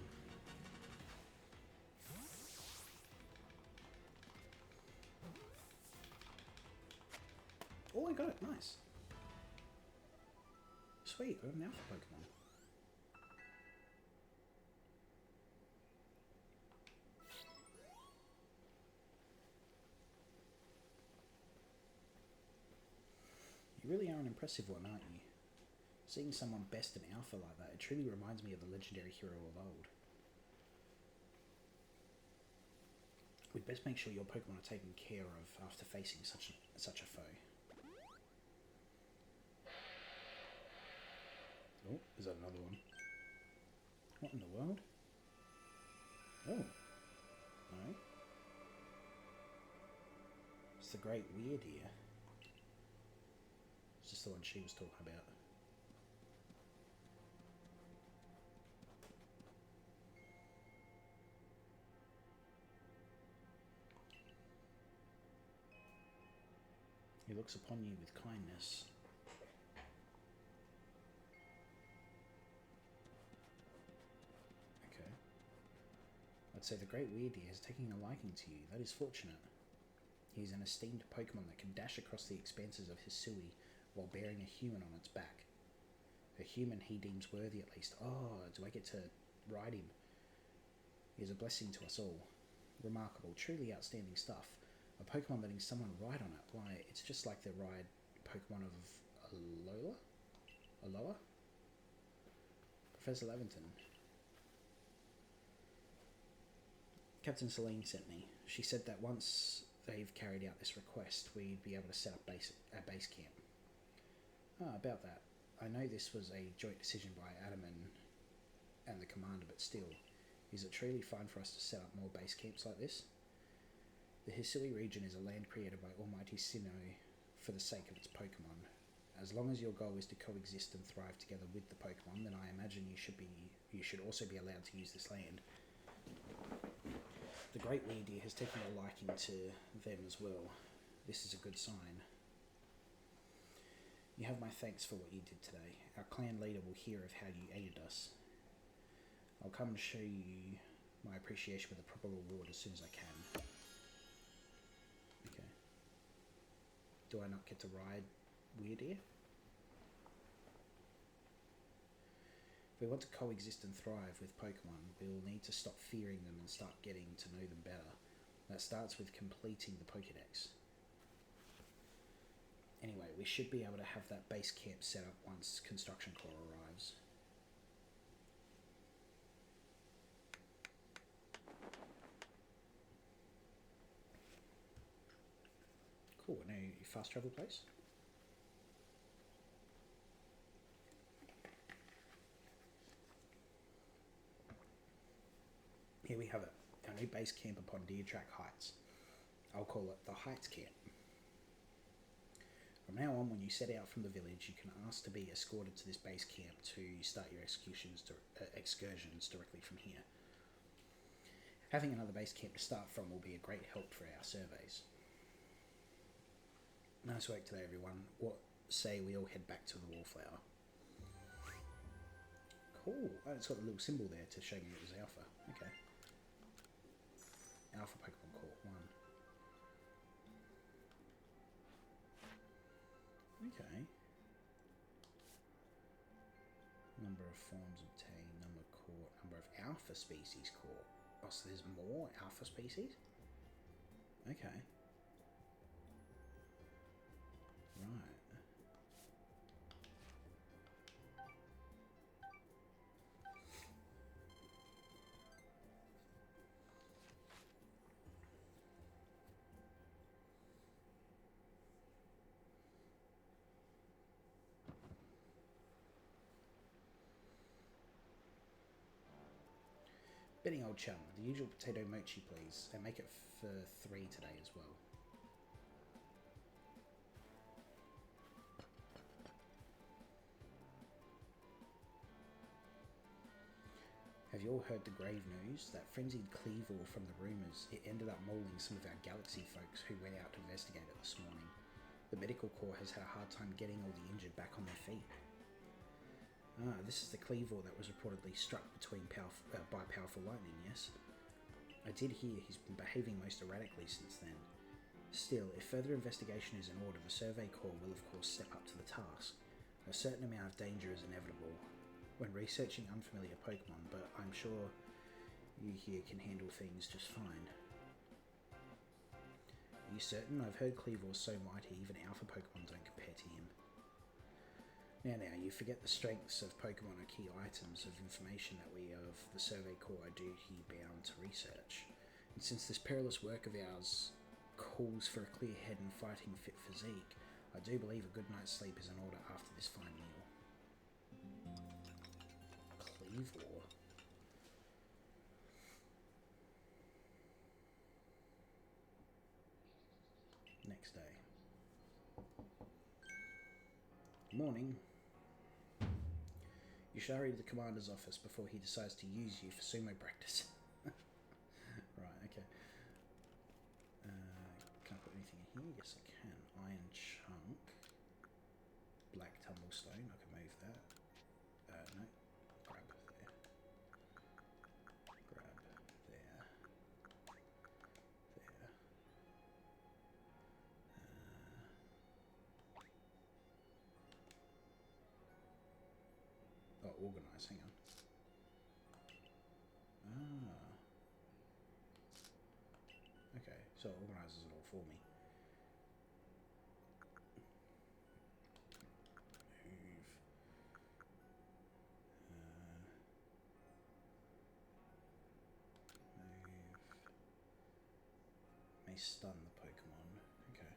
Oh, I got it. Nice. Sweet, I got an alpha Pokemon. You really are an impressive one, aren't you? Seeing someone best in alpha like that, it truly reminds me of the legendary hero of old. We'd best make sure your Pokemon are taken care of after facing such a foe. Oh, is that another one? What in the world? Oh. No. It's the Great Weird Ear. Is this the one she was talking about? He looks upon you with kindness. Okay. I'd say the Great Weird Ear is taking a liking to you. That is fortunate. He is an esteemed Pokemon that can dash across the expanses of Hisui while bearing a human on its back. A human he deems worthy at least. Oh, do I get to ride him? He is a blessing to us all. Remarkable, truly outstanding stuff. A Pokemon letting someone ride on it. Why, it's just like the ride Pokemon of Alola? Professor Levinton. Captain Celine sent me. She said that once they've carried out this request, we'd be able to set up a base camp. Ah, about that. I know this was a joint decision by Adam and the commander, but still, is it truly fine for us to set up more base camps like this? The Hisui region is a land created by Almighty Sinnoh for the sake of its Pokemon. As long as your goal is to coexist and thrive together with the Pokemon, then I imagine you should also be allowed to use this land. The Great Weird Ear has taken a liking to them as well. This is a good sign. You have my thanks for what you did today. Our clan leader will hear of how you aided us. I'll come and show you my appreciation with a proper reward as soon as I can. Okay. Do I not get to ride Weird Ear? If we want to coexist and thrive with Pokemon, we will need to stop fearing them and start getting to know them better. That starts with completing the Pokédex. Anyway, we should be able to have that base camp set up once Construction Corps arrives. Cool, a new fast travel place. Here we have it, our new base camp upon Deer Track Heights. I'll call it the Heights Camp. From now on, when you set out from the village, you can ask to be escorted to this base camp to start your excursions directly from here. Having another base camp to start from will be a great help for our surveys. Nice work today, everyone. What say we all head back to the Wallflower? Cool. Oh, it's got the little symbol there to show me it was Alpha. Okay. Alpha Pokemon Court 1. Okay. Number of forms obtained, number caught, number of alpha species caught. Oh, so there's more alpha species? Okay. Right. Betting old chum, the usual potato mochi please, and make it for 3 today as well. Have you all heard the grave news? That frenzied Cleavor from the rumours, it ended up mauling some of our galaxy folks who went out to investigate it this morning. The medical corps has had a hard time getting all the injured back on their feet. Ah, this is the Cleavor that was reportedly struck by powerful lightning, yes? I did hear he's been behaving most erratically since then. Still, if further investigation is in order, the Survey Corps will of course step up to the task. A certain amount of danger is inevitable when researching unfamiliar Pokemon, but I'm sure you here can handle things just fine. Are you certain? I've heard Cleavor's so mighty, even alpha Pokemon don't compare to him. Now, you forget the strengths of Pokemon are key items of information that we of the Survey Corps are duty bound to research. And since this perilous work of ours calls for a clear head and fighting fit physique, I do believe a good night's sleep is in order after this fine meal. Cleavor. Next day. Morning. You should hurry to the commander's office before he decides to use you for sumo practice. Right, okay. Can I put anything in here? Yes, I can. Iron chunk. Black tumblestone. I can move that. No. Grab there. Grab there. There. Organise. Hang on. Okay, so it organises it all for me. Move. Move. May stun the Pokemon. Okay.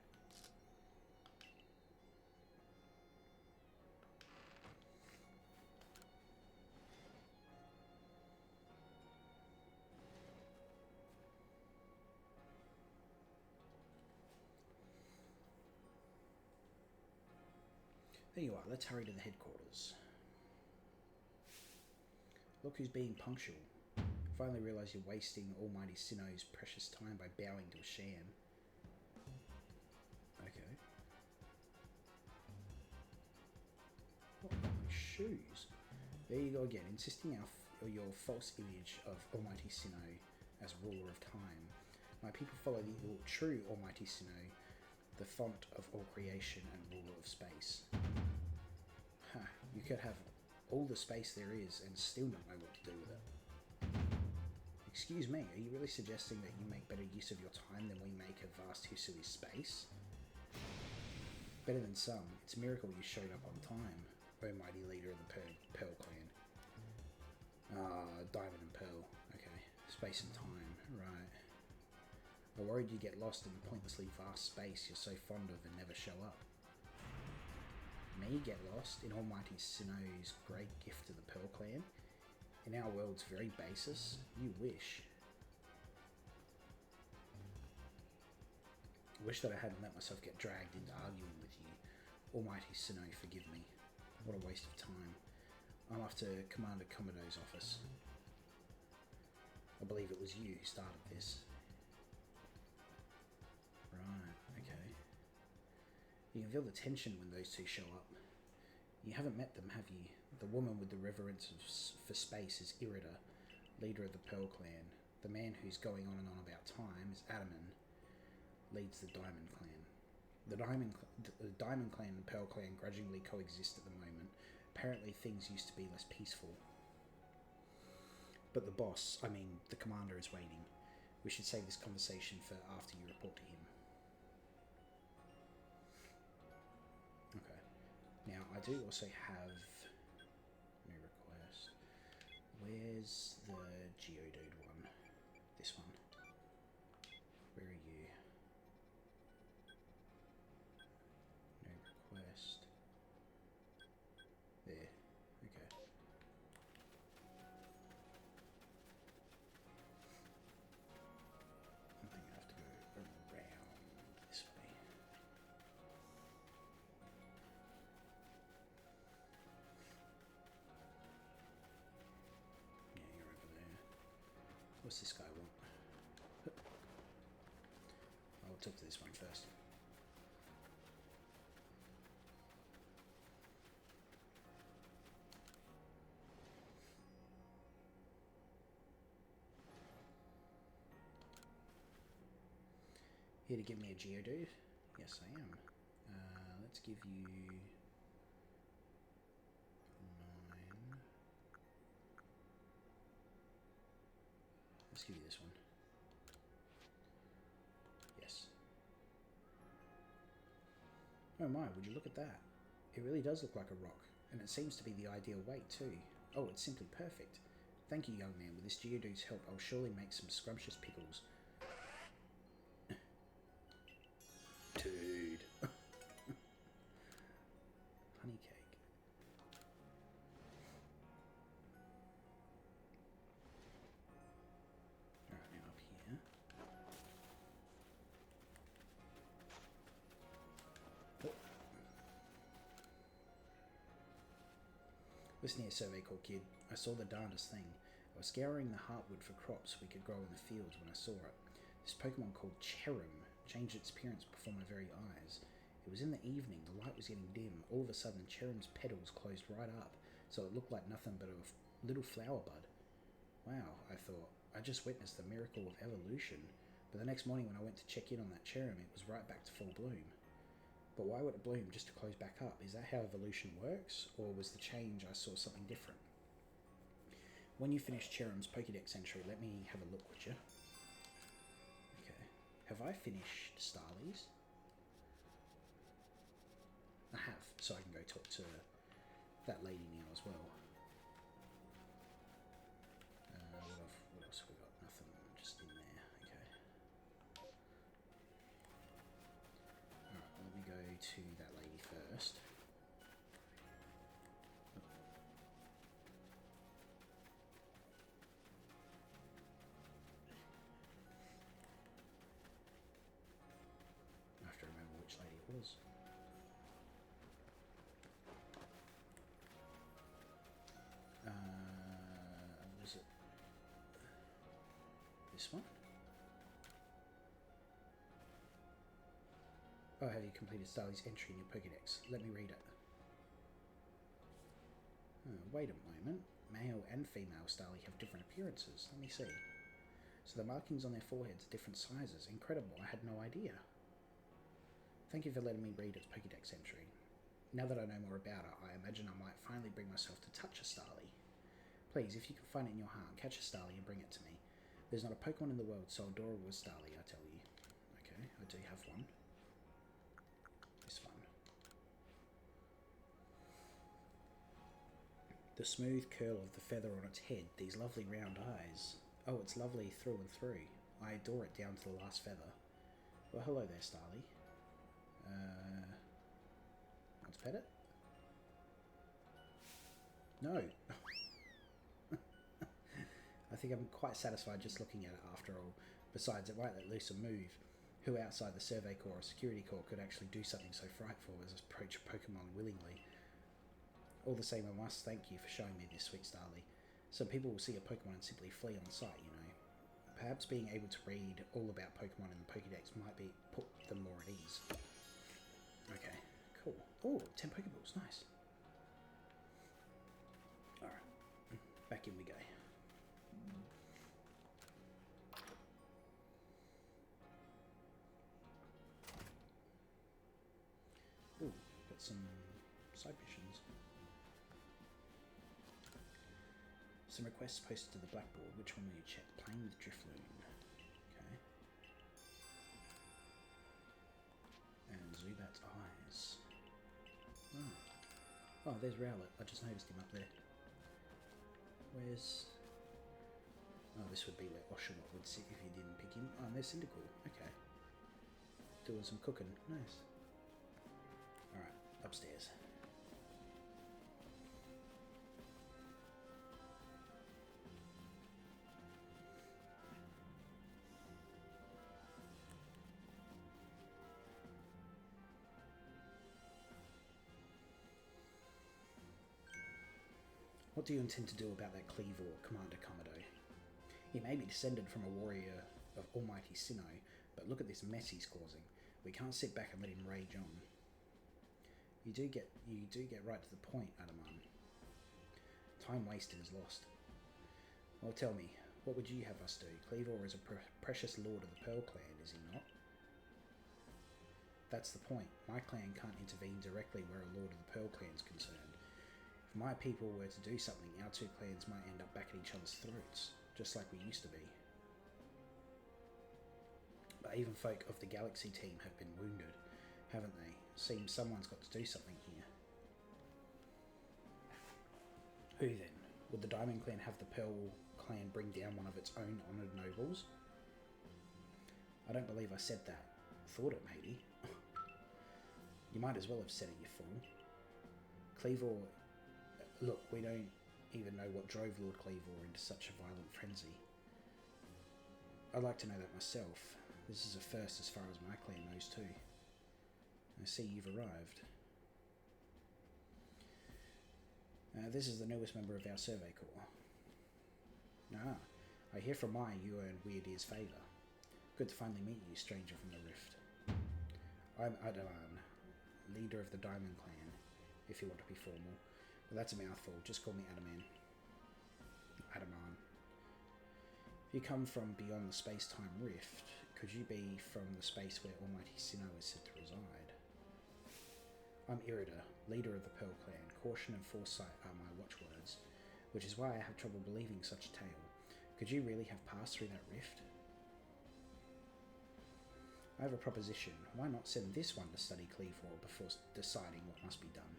There you are, let's hurry to the headquarters. Look who's being punctual. Finally realise you're wasting Almighty Sinnoh's precious time by bowing to a sham. Okay. What are my shoes? There you go again, insisting your false image of Almighty Sinnoh as ruler of time. My people follow the true Almighty Sinnoh, the font of all creation and ruler of space. You could have all the space there is and still not know what to do with it. Excuse me, are you really suggesting that you make better use of your time than we make of vast Hisui space? Better than some. It's a miracle you showed up on time, O mighty leader of the Pearl clan. Diamond and Pearl. Okay. Space and time. Right. I worried you'd get lost in the pointlessly vast space you're so fond of and never show up. Me get lost in Almighty Sinnoh's great gift to the Pearl clan? In our world's very basis? You wish. I wish that I hadn't let myself get dragged into arguing with you. Almighty Sinnoh, forgive me. What a waste of time. I'm off to Commander Commodo's office. I believe it was you who started this. Right, okay. You can feel the tension when those two show up. You haven't met them, have you? The woman with the reverence for space is Irida, leader of the Pearl clan. The man who's going on and on about time is Adaman, leads the Diamond clan. The Diamond clan and Pearl clan grudgingly coexist at the moment. Apparently things used to be less peaceful. But the boss, the commander, is waiting. We should save this conversation for after you report to him. Okay. Now, I do also have... Let me request... Where's the Geodude one? This one. Where are you? No request. There. Okay. I think I have to go around this way. Yeah, you're over What's this guy want? I'll talk to this one first. Here to give me a Geodude? Yes, I am. Let's give you 9. Let's give you this one. Yes. Oh my, would you look at that? It really does look like a rock, and it seems to be the ideal weight too. Oh, it's simply perfect. Thank you, young man. With this Geodude's help, I'll surely make some scrumptious pickles. Dude. Honey cake. Alright, now up here. Oh. Listen here, Survey Corps kid. I saw the darndest thing. I was scouring the heartwood for crops we could grow in the fields when I saw it. This Pokemon called Cherim changed its appearance before my very eyes. It was in the evening, the light was getting dim. All of a sudden, Cherim's petals closed right up, so it looked like nothing but a little flower bud. Wow, I thought. I just witnessed the miracle of evolution. But the next morning when I went to check in on that Cherim, it was right back to full bloom. But why would it bloom just to close back up? Is that how evolution works? Or was the change I saw something different? When you finish Cherim's Pokédex entry, let me have a look, would you? Okay. Have I finished Starly's? I have, so I can go talk to that lady now as well. What else have we got? Nothing, just in there. Okay. Alright, let me go to that lady first. I have to remember which lady it was. Was it this one? Oh, have you completed Starly's entry in your Pokédex? Let me read it. Oh, wait a moment. Male and female Starly have different appearances. Let me see. So the markings on their foreheads are different sizes. Incredible, I had no idea. Thank you for letting me read its Pokédex entry. Now that I know more about it, I imagine I might finally bring myself to touch a Starly. Please, if you can find it in your heart, catch a Starly and bring it to me. There's not a Pokemon in the world so adorable as Starly, I tell you. Okay, I do have one. This one. The smooth curl of the feather on its head, these lovely round eyes. Oh, it's lovely through and through. I adore it down to the last feather. Well, hello there, Starly. Let's pet it? No. I think I'm quite satisfied just looking at it after all. Besides, it might let loose a move. Who outside the Survey Corps or Security Corps could actually do something so frightful as approach Pokemon willingly? All the same, I must thank you for showing me this, sweet Starly. Some people will see a Pokemon and simply flee on sight, you know. Perhaps being able to read all about Pokemon in the Pokédex might put them more at ease. Okay, cool. Oh, 10 Pokeballs, nice. Alright, back in we go. Ooh, got some side missions. Some requests posted to the blackboard. Which one will you check? Playing with Drifloon. Okay. And Zubat's eyes. Oh. Oh, there's Rowlet. I just noticed him up there. Where's... Oh, this would be where Oshawott would sit if you didn't pick him. Oh, and there's Cyndaquil. Okay. Doing some cooking. Nice. Alright, upstairs. What do you intend to do about that Cleavor, Commander Commodore? He may be descended from a warrior of almighty Sinnoh, but look at this mess he's causing. We can't sit back and let him rage on. You do get right to the point, Adaman. Time wasted is lost. Well, tell me, what would you have us do? Cleavor is a precious lord of the Pearl clan, is he not? That's the point. My clan can't intervene directly where a lord of the Pearl clan is concerned. If my people were to do something, our two clans might end up back at each other's throats, just like we used to be. But even folk of the Galaxy team have been wounded, haven't they? Seems someone's got to do something here. Who then? Would the Diamond clan have the Pearl clan bring down one of its own honoured nobles? I don't believe I said that. Thought it, maybe. You might as well have said it, you fool. Cleavor... Look, we don't even know what drove Lord Cleavor into such a violent frenzy. I'd like to know that myself. This is a first as far as my clan knows too. I see you've arrived. This is the newest member of our survey corps. Ah, I hear from Mai you earned Weird Ear's favour. Good to finally meet you, stranger from the Rift. I'm Adaman, leader of the Diamond clan, if you want to be formal. But that's a mouthful, just call me Adaman. If you come from beyond the space-time rift, could you be from the space where Almighty Sinnoh is said to reside? I'm Irida, leader of the Pearl clan. Caution and foresight are my watchwords, which is why I have trouble believing such a tale. Could you really have passed through that rift? I have a proposition. Why not send this one to study Cleavor before deciding what must be done?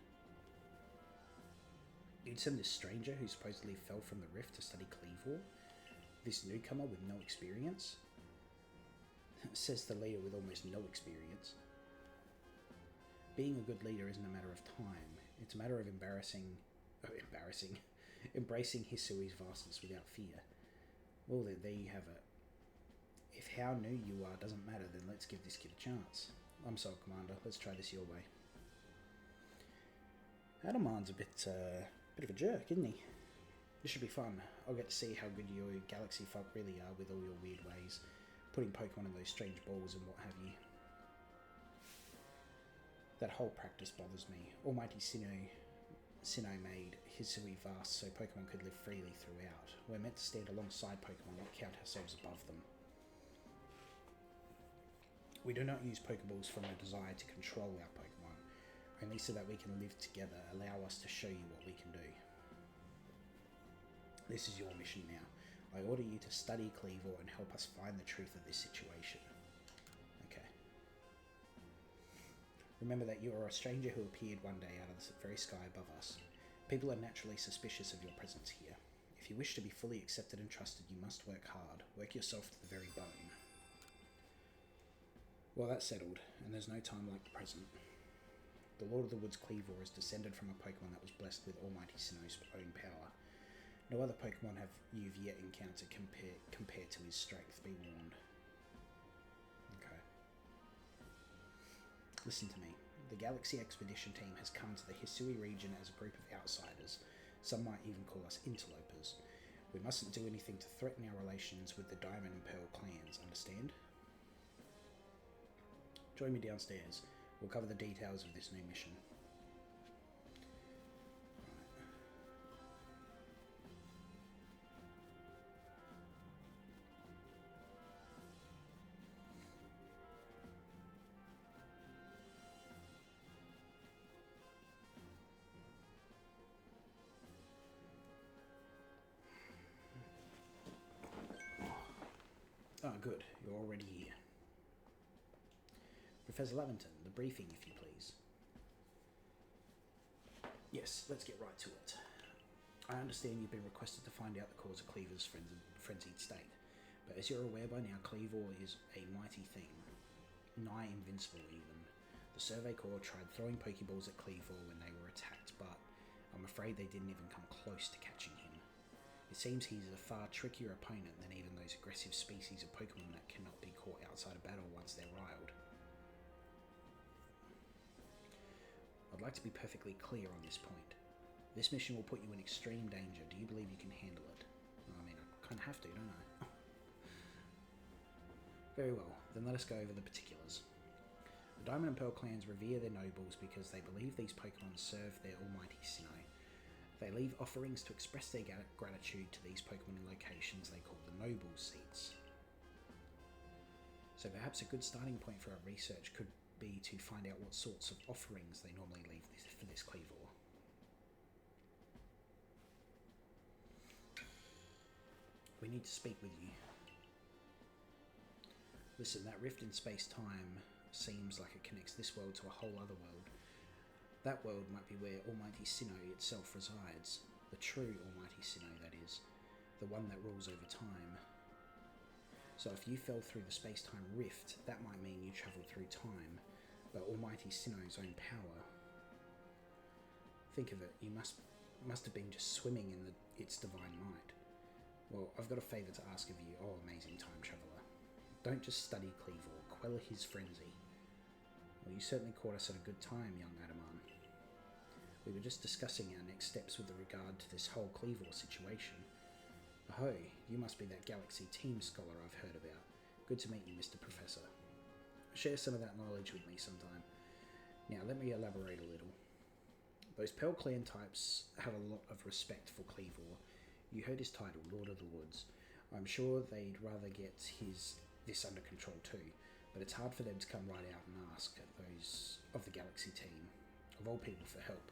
You'd send this stranger who supposedly fell from the rift to study Cleavor? This newcomer with no experience? Says the leader with almost no experience. Being a good leader isn't a matter of time. It's a matter of embracing Hisui's vastness without fear. Well, there you have it. If how new you are doesn't matter, then let's give this kid a chance. I'm sold, Commander. Let's try this your way. Adaman's a bit of a jerk, isn't he? This should be fun. I'll get to see how good you galaxy folk really are with all your weird ways, putting Pokemon in those strange balls and what have you. That whole practice bothers me. Almighty Sinnoh made Hisui vast so Pokemon could live freely throughout. We're meant to stand alongside Pokemon, not count ourselves above them. We do not use Pokeballs from a desire to control our Pokemon, only so that we can live together. Allow us to show you what we can do. This is your mission now. I order you to study Cleavor and help us find the truth of this situation. Okay. Remember that you are a stranger who appeared one day out of the very sky above us. People are naturally suspicious of your presence here. If you wish to be fully accepted and trusted, you must work hard. Work yourself to the very bone. Well, that's settled, and there's no time like the present. The Lord of the Woods Cleavor is descended from a Pokemon that was blessed with Almighty Sinnoh's own power. No other Pokemon you've yet encountered compared to his strength, be warned. Okay. Listen to me. The Galaxy Expedition team has come to the Hisui region as a group of outsiders. Some might even call us interlopers. We mustn't do anything to threaten our relations with the Diamond and Pearl clans, understand? Join me downstairs. We'll cover the details of this new mission. Ah, good. You're already here. Professor Lavington, the briefing, if you please. Yes, let's get right to it. I understand you've been requested to find out the cause of Cleavor's frenzied state, but as you're aware by now, Cleavor is a mighty thing, nigh invincible even. The Survey Corps tried throwing Pokeballs at Cleavor when they were attacked, but I'm afraid they didn't even come close to catching him. It seems he's a far trickier opponent than even those aggressive species of Pokemon that cannot be caught outside of battle once they're riled. I'd like to be perfectly clear on this point. This mission will put you in extreme danger. Do you believe you can handle it? I mean, I kind of have to, don't I? Very well, then let us go over the particulars. The Diamond and Pearl clans revere their nobles because they believe these Pokemon serve their almighty Sinnoh. They leave offerings to express their gratitude to these Pokemon in locations they call the Noble Seats. So perhaps a good starting point for our research could be to find out what sorts of offerings they normally leave for this Cleavor. We need to speak with you. Listen, that rift in space-time seems like it connects this world to a whole other world. That world might be where Almighty Sinnoh itself resides. The true Almighty Sinnoh, that is. The one that rules over time. So if you fell through the space-time rift, that might mean you travelled through time, but Almighty Sinnoh's own power. Think of it, you must have been just swimming in its divine might. Well, I've got a favour to ask of you, oh amazing time traveller. Don't just study Cleavor, quell his frenzy. Well, you certainly caught us at a good time, young Adaman. We were just discussing our next steps with regard to this whole Cleavor situation. Ahoy, you must be that Galaxy Team scholar I've heard about. Good to meet you, Mr. Professor. Share some of that knowledge with me sometime. Now, let me elaborate a little. Those Pearl clan types have a lot of respect for Cleavor. You heard his title, Lord of the Woods. I'm sure they'd rather get this under control too, but it's hard for them to come right out and ask those of the Galaxy Team, of all people, for help.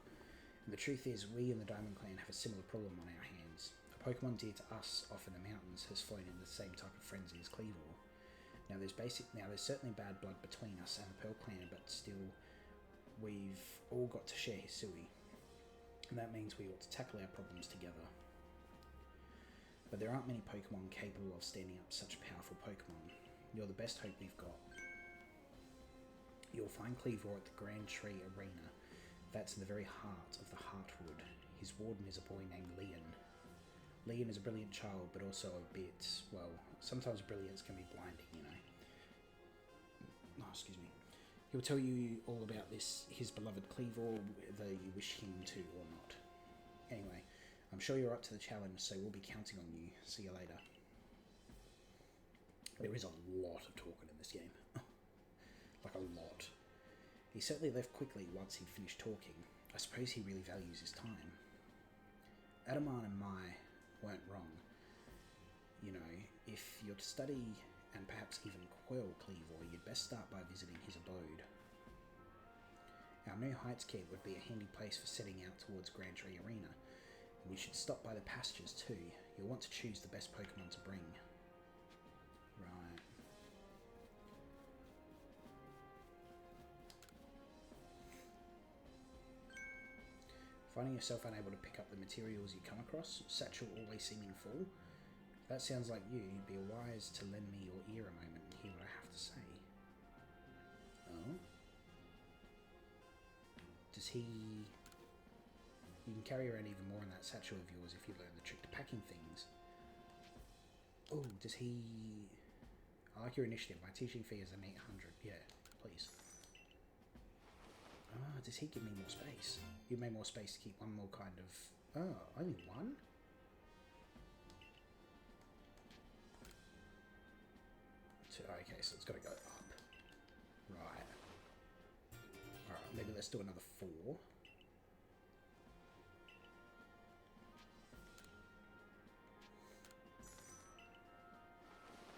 And the truth is, we in the Diamond Clan have a similar problem on our hands. A Pokemon dear to us off in the mountains has flown in the same type of frenzy as Cleavor. Now there's certainly bad blood between us and the Pearl Clan, but still, we've all got to share Hisui, and that means we ought to tackle our problems together. But there aren't many Pokemon capable of standing up to such powerful Pokemon. You're the best hope we've got. You'll find Cleavor at the Grand Tree Arena. That's in the very heart of the Heartwood. His warden is a boy named Leon. Leon is a brilliant child, but also a bit, well, sometimes brilliance can be blinding, you know. Oh, excuse me. He'll tell you all about his beloved Cleavor, whether you wish him to or not. Anyway, I'm sure you're up to the challenge, so we'll be counting on you. See you later. There is a lot of talking in this game. Like a lot. He certainly left quickly once he'd finished talking. I suppose he really values his time. Adaman and Mai weren't wrong. You know, if you're to study and perhaps even quell Cleavor, you'd best start by visiting his abode. Our new Heights Camp would be a handy place for setting out towards Grand Tree Arena. And you should stop by the pastures too. You'll want to choose the best Pokemon to bring. Right. Finding yourself unable to pick up the materials you come across, satchel always seeming full. If that sounds like you, you'd be wise to lend me your ear a moment and hear what I have to say. Oh? Does he... You can carry around even more in that satchel of yours if you learn the trick to packing things. Oh, does he... I like your initiative. My teaching fee is an 800. Yeah, please. Ah, does he give me more space? Give me more space to keep one more kind of... Oh, only one? Okay, so it's got to go up. Right. Alright, maybe let's do another 4.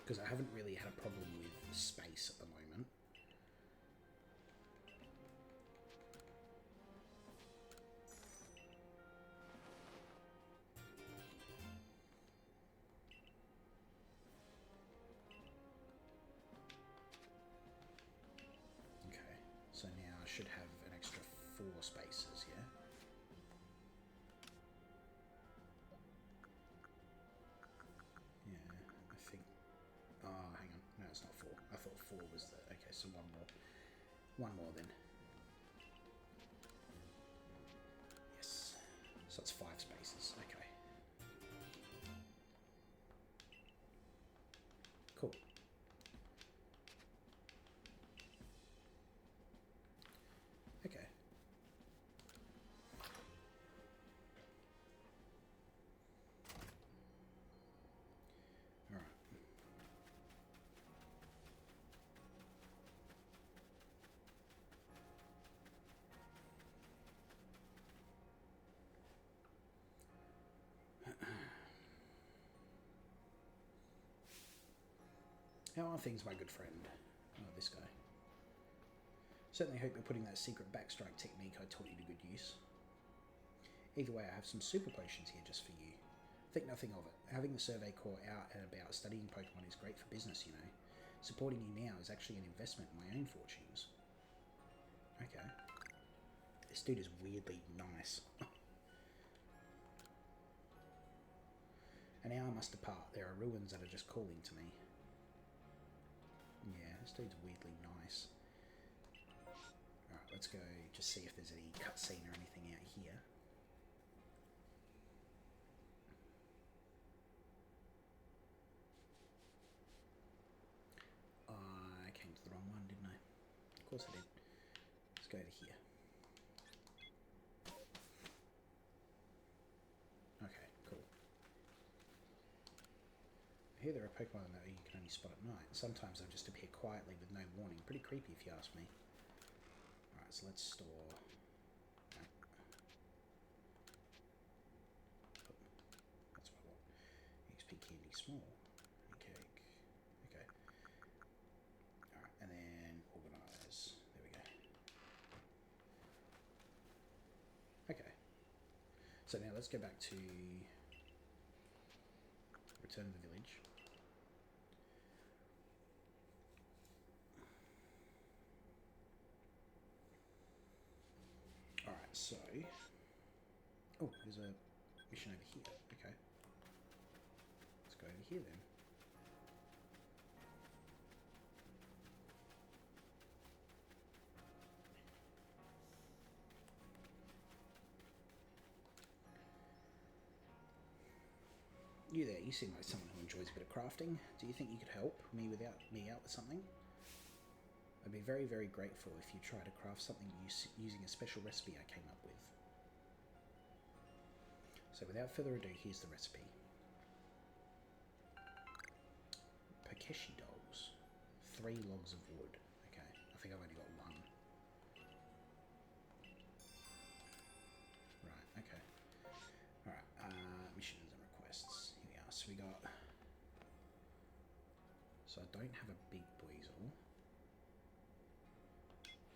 Because I haven't really had a problem with space at the moment. Okay, so now I should have an extra 4 spaces, yeah? Oh, hang on. No, it's not 4. I thought 4 was the... Okay, so one more. One more then. Yes. So it's 5 spaces. Okay. Cool. Okay. Alright. How are things, my good friend? Oh, this guy. Certainly hope you're putting that secret backstrike technique I taught you to good use. Either way, I have some super potions here just for you. Think nothing of it. Having the Survey Corps out and about studying Pokemon is great for business, you know. Supporting you now is actually an investment in my own fortunes. Okay. This dude is weirdly nice. An hour must depart. There are ruins that are just calling to me. Yeah, this dude's weirdly nice. Alright, let's go just see if there's any cutscene or anything out here. I came to the wrong one, didn't I? Of course I did. Let's go to here. Okay, cool. I hear there are Pokemon that you can only spot at night. Sometimes they'll just appear quietly with no warning. Pretty creepy if you ask me. Alright, so let's store... No. Oh, that's what I want. XP candy small. Okay. Okay. Alright, and then organize. There we go. Okay. So now let's go back to return to the village. Alright, so... Oh, there's a mission over here. Okay. Let's go over here then. You there, you seem like someone who enjoys a bit of crafting. Do you think you could help me out with something? I'd be very, very grateful if you try to craft something using a special recipe I came up with. So without further ado, here's the recipe. Pokeshi dolls. 3 logs of wood. Okay, I think I've only got 1. Right, okay. Alright, missions and requests. Here we are. So we got... So I don't have a big Buizel.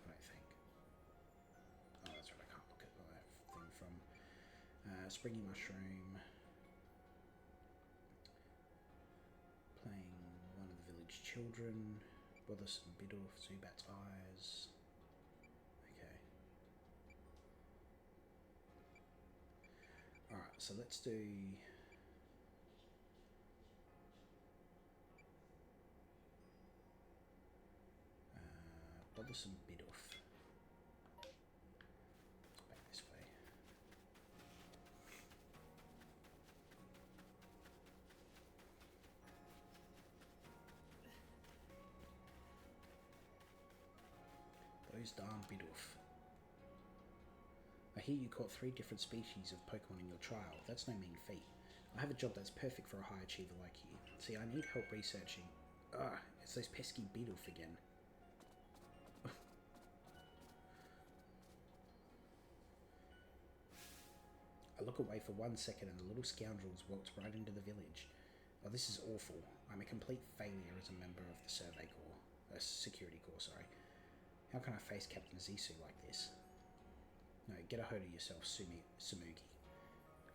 I don't think. Oh, that's right, I can't look at the thing from... Springy Mushroom. Playing one of the village children. Bothersome Bidoof, Zubat's Eyes. Okay. Alright, so let's do... Bothersome Bidoof. Back this way. Those darn Bidoof. I hear you caught 3 different species of Pokemon in your trial. That's no mean feat. I have a job that's perfect for a high achiever like you. See, I need help researching... it's those pesky Bidoof again. I look away for 1 second and the little scoundrels walked right into the village. Oh, this is awful. I'm a complete failure as a member of the Survey Corps. Security Corps, sorry. How can I face Captain Hisui like this? No, get a hold of yourself, Sumugi.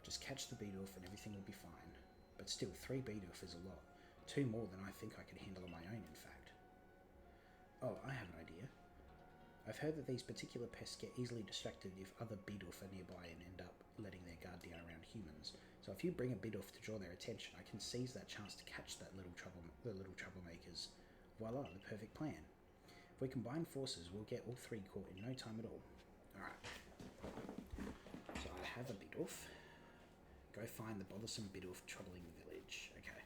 Just catch the Bidoof and everything will be fine. But still, 3 Bidoof is a lot. 2 more than I think I could handle on my own, in fact. Oh, I have an idea. I've heard that these particular pests get easily distracted if other Bidoof are nearby and end up letting their guard down around humans. So if you bring a Bidoof to draw their attention, I can seize that chance to catch the little troublemakers. Voila, the perfect plan. If we combine forces, we'll get all 3 caught in no time at all. Alright. So I have a Bidoof. Go find the bothersome Bidoof troubling the village. Okay.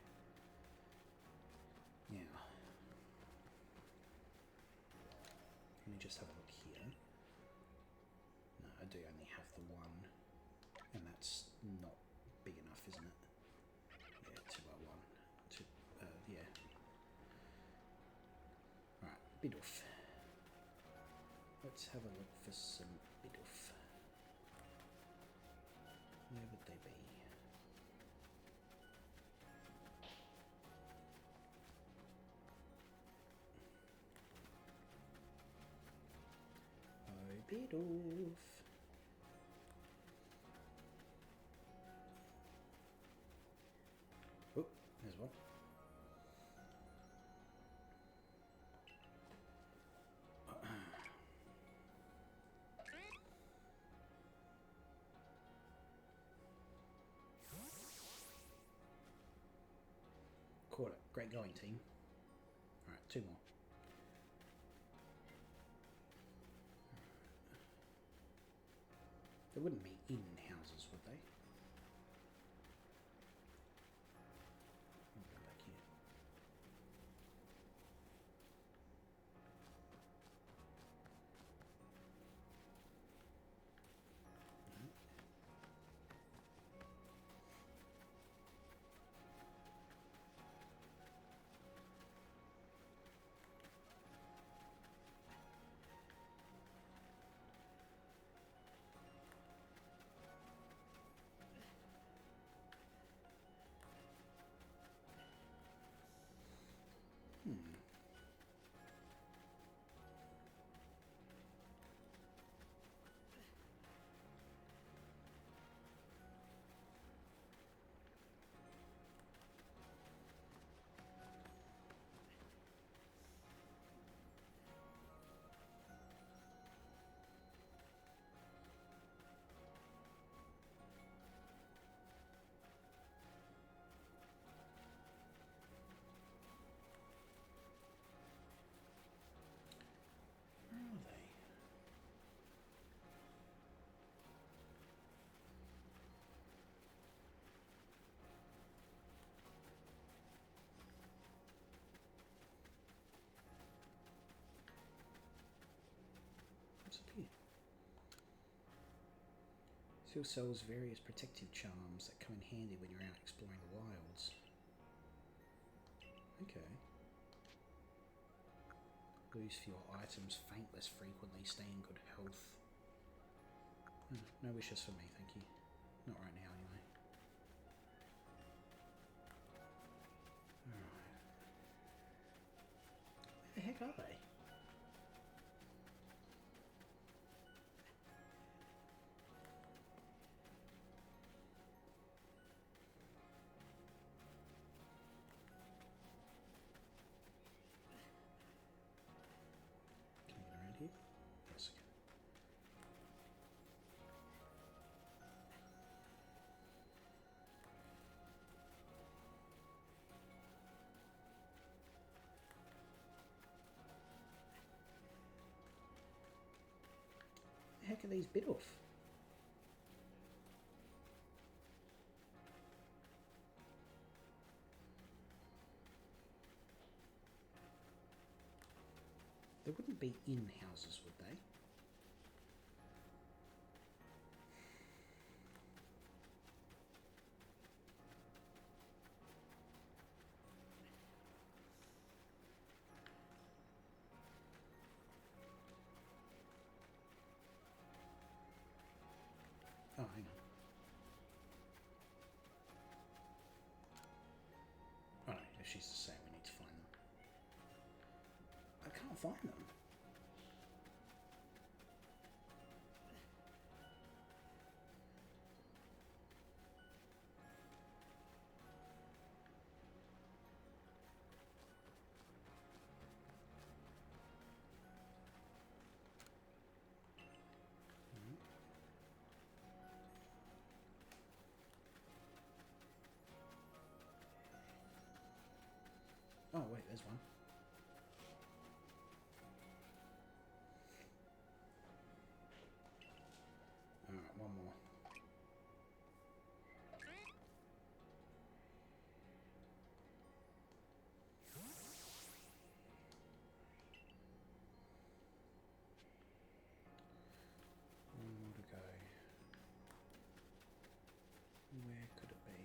Now, let me just have a look here. No, I do only have the 1, and that's not big enough, isn't it? Yeah, 2 by 1. Yeah. Alright, Bidoof. Let's have a look for some Bidoof. Where would they be? bit off. Oh, there's one. Caught it. Great going, team. Alright, 2 more. They wouldn't be in houses, would they? I'll go back here. Where are they? What's up here? Still sells various protective charms that come in handy when you're out exploring the wilds. Okay. Lose for your items, faint less frequently, stay in good health. No wishes for me, thank you. Not right now, anyway. Alright. Where the heck are they? Can we get around here? Yes, I can. The heck are these bit off? They wouldn't be in houses, would they? Oh, hang on. Oh no, if she's the same, we need to find them. I can't find them. Oh wait, there's one. Alright, one more. One more to go. Where could it be?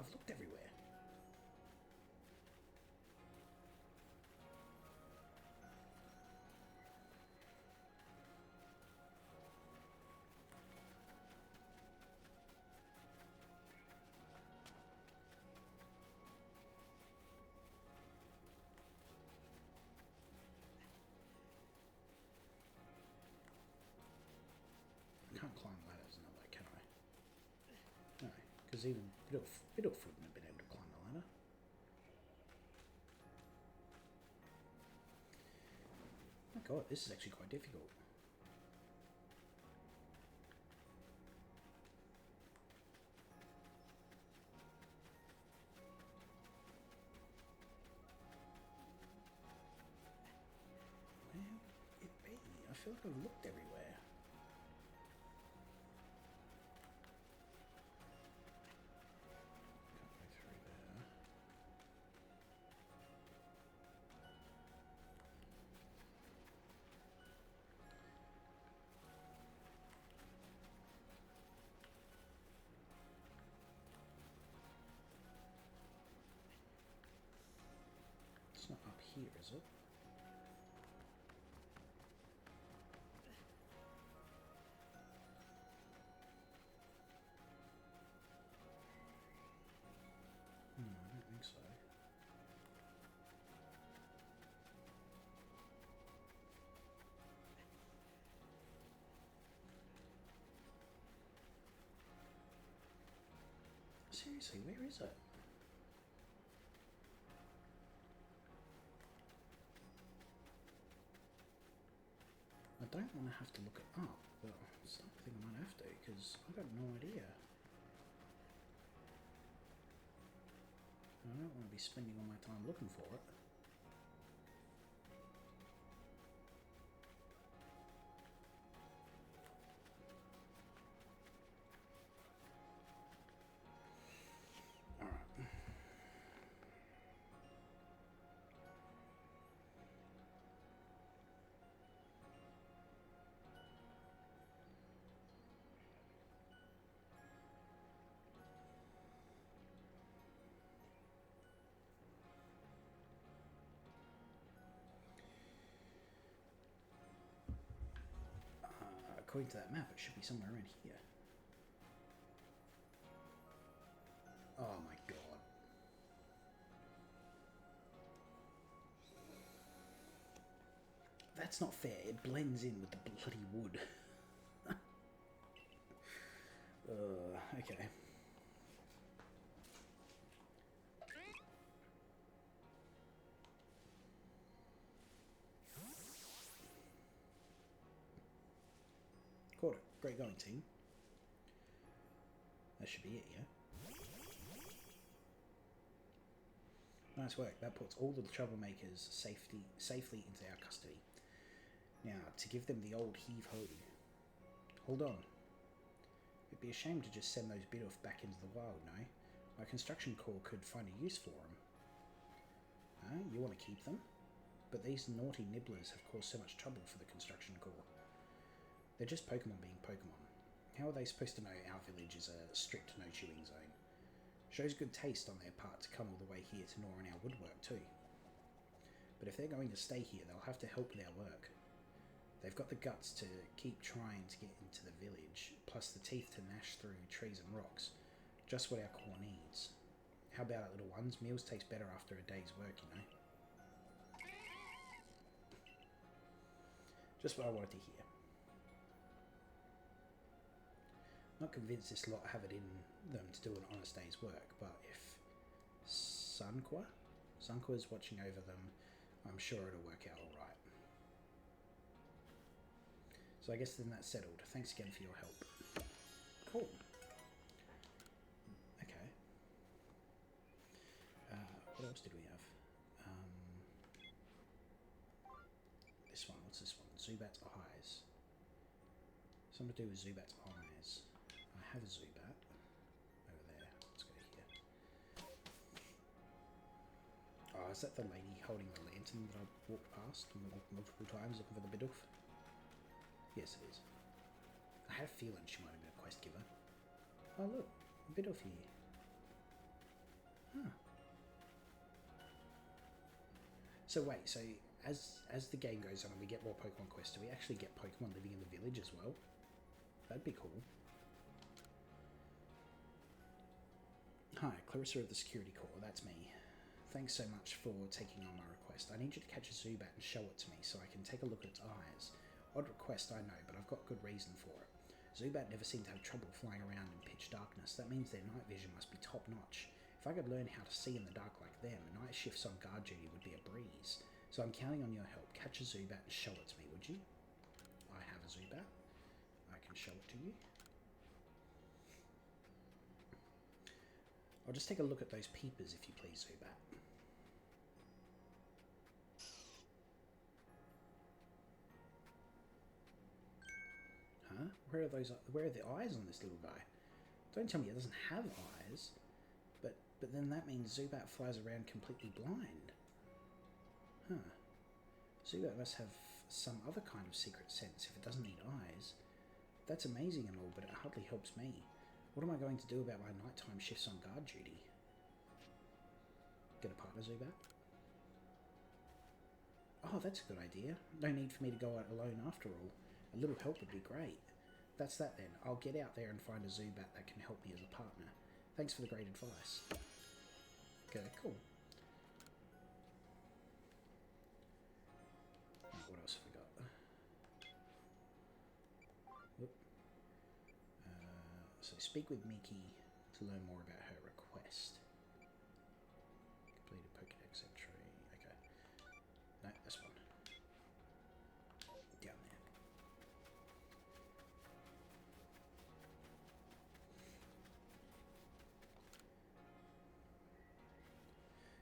I've looked everywhere. I can't climb ladders, no way, can I? No, because even Bidulf wouldn't have been able to climb the ladder. Oh my god, this is actually quite difficult. Where would it be? I feel like I've looked everywhere. It's not up here, is it? I don't think so. Seriously, where is it? I don't want to have to look it up, but something I might have to, because I've got no idea. I don't want to be spending all my time looking for it. Alright. According to that map, it should be somewhere around here. Oh my god. That's not fair. It blends in with the bloody wood. Okay. Caught it. Great going, team. That should be it, yeah? Nice work. That puts all of the troublemakers safely into our custody. Now, to give them the old heave-ho. Hold on. It'd be a shame to just send those Bidulf back into the wild, no? My construction corps could find a use for them. You want to keep them? But these naughty nibblers have caused so much trouble for the construction corps. They're just Pokemon being Pokemon. How are they supposed to know our village is a strict no-chewing zone? Shows good taste on their part to come all the way here to gnaw on our woodwork too. But if they're going to stay here, they'll have to help with our work. They've got the guts to keep trying to get into the village, plus the teeth to gnash through trees and rocks. Just what our corps needs. How about it, little ones? Meals taste better after a day's work, you know. Just what I wanted to hear. Not convinced this lot have it in them to do an honest day's work, but if Sunqua is watching over them, I'm sure it'll work out alright. So I guess then that's settled. Thanks again for your help. Cool. Okay. What else did we have? This one. What's this one? Zubat's eyes. Something to do with Zubat's eyes. I have a Zubat over there. Let's go here. Oh, is that the lady holding the lantern that I walked past multiple times looking for the Bidulf? Yes, it is. I had a feeling she might have been a quest giver. Oh look, Bidulf here. Huh. So wait, so as the game goes on and we get more Pokemon quests, do we actually get Pokemon living in the village as well? That'd be cool. Hi, Clarissa of the Security Corps, that's me. Thanks so much for taking on my request. I need you to catch a Zubat and show it to me so I can take a look at its eyes. Odd request, I know, but I've got good reason for it. Zubat never seemed to have trouble flying around in pitch darkness. That means their night vision must be top-notch. If I could learn how to see in the dark like them, night shifts on guard duty would be a breeze. So I'm counting on your help. Catch a Zubat and show it to me, would you? I have a Zubat. I can show it to you. I'll just take a look at those peepers, if you please, Zubat. Huh? Where are those? Where are the eyes on this little guy? Don't tell me it doesn't have eyes. But then that means Zubat flies around completely blind. Huh. Zubat must have some other kind of secret sense if it doesn't need eyes. That's amazing and all, but it hardly helps me. What am I going to do about my nighttime shifts on guard duty? Get a partner, Zubat? Oh, that's a good idea. No need for me to go out alone after all. A little help would be great. That's that then. I'll get out there and find a Zubat that can help me as a partner. Thanks for the great advice. Okay, cool. What else have we got? Whoop. So speak with Miki to learn more about her request. Completed Pokédex entry. Okay. No, this one. Down there.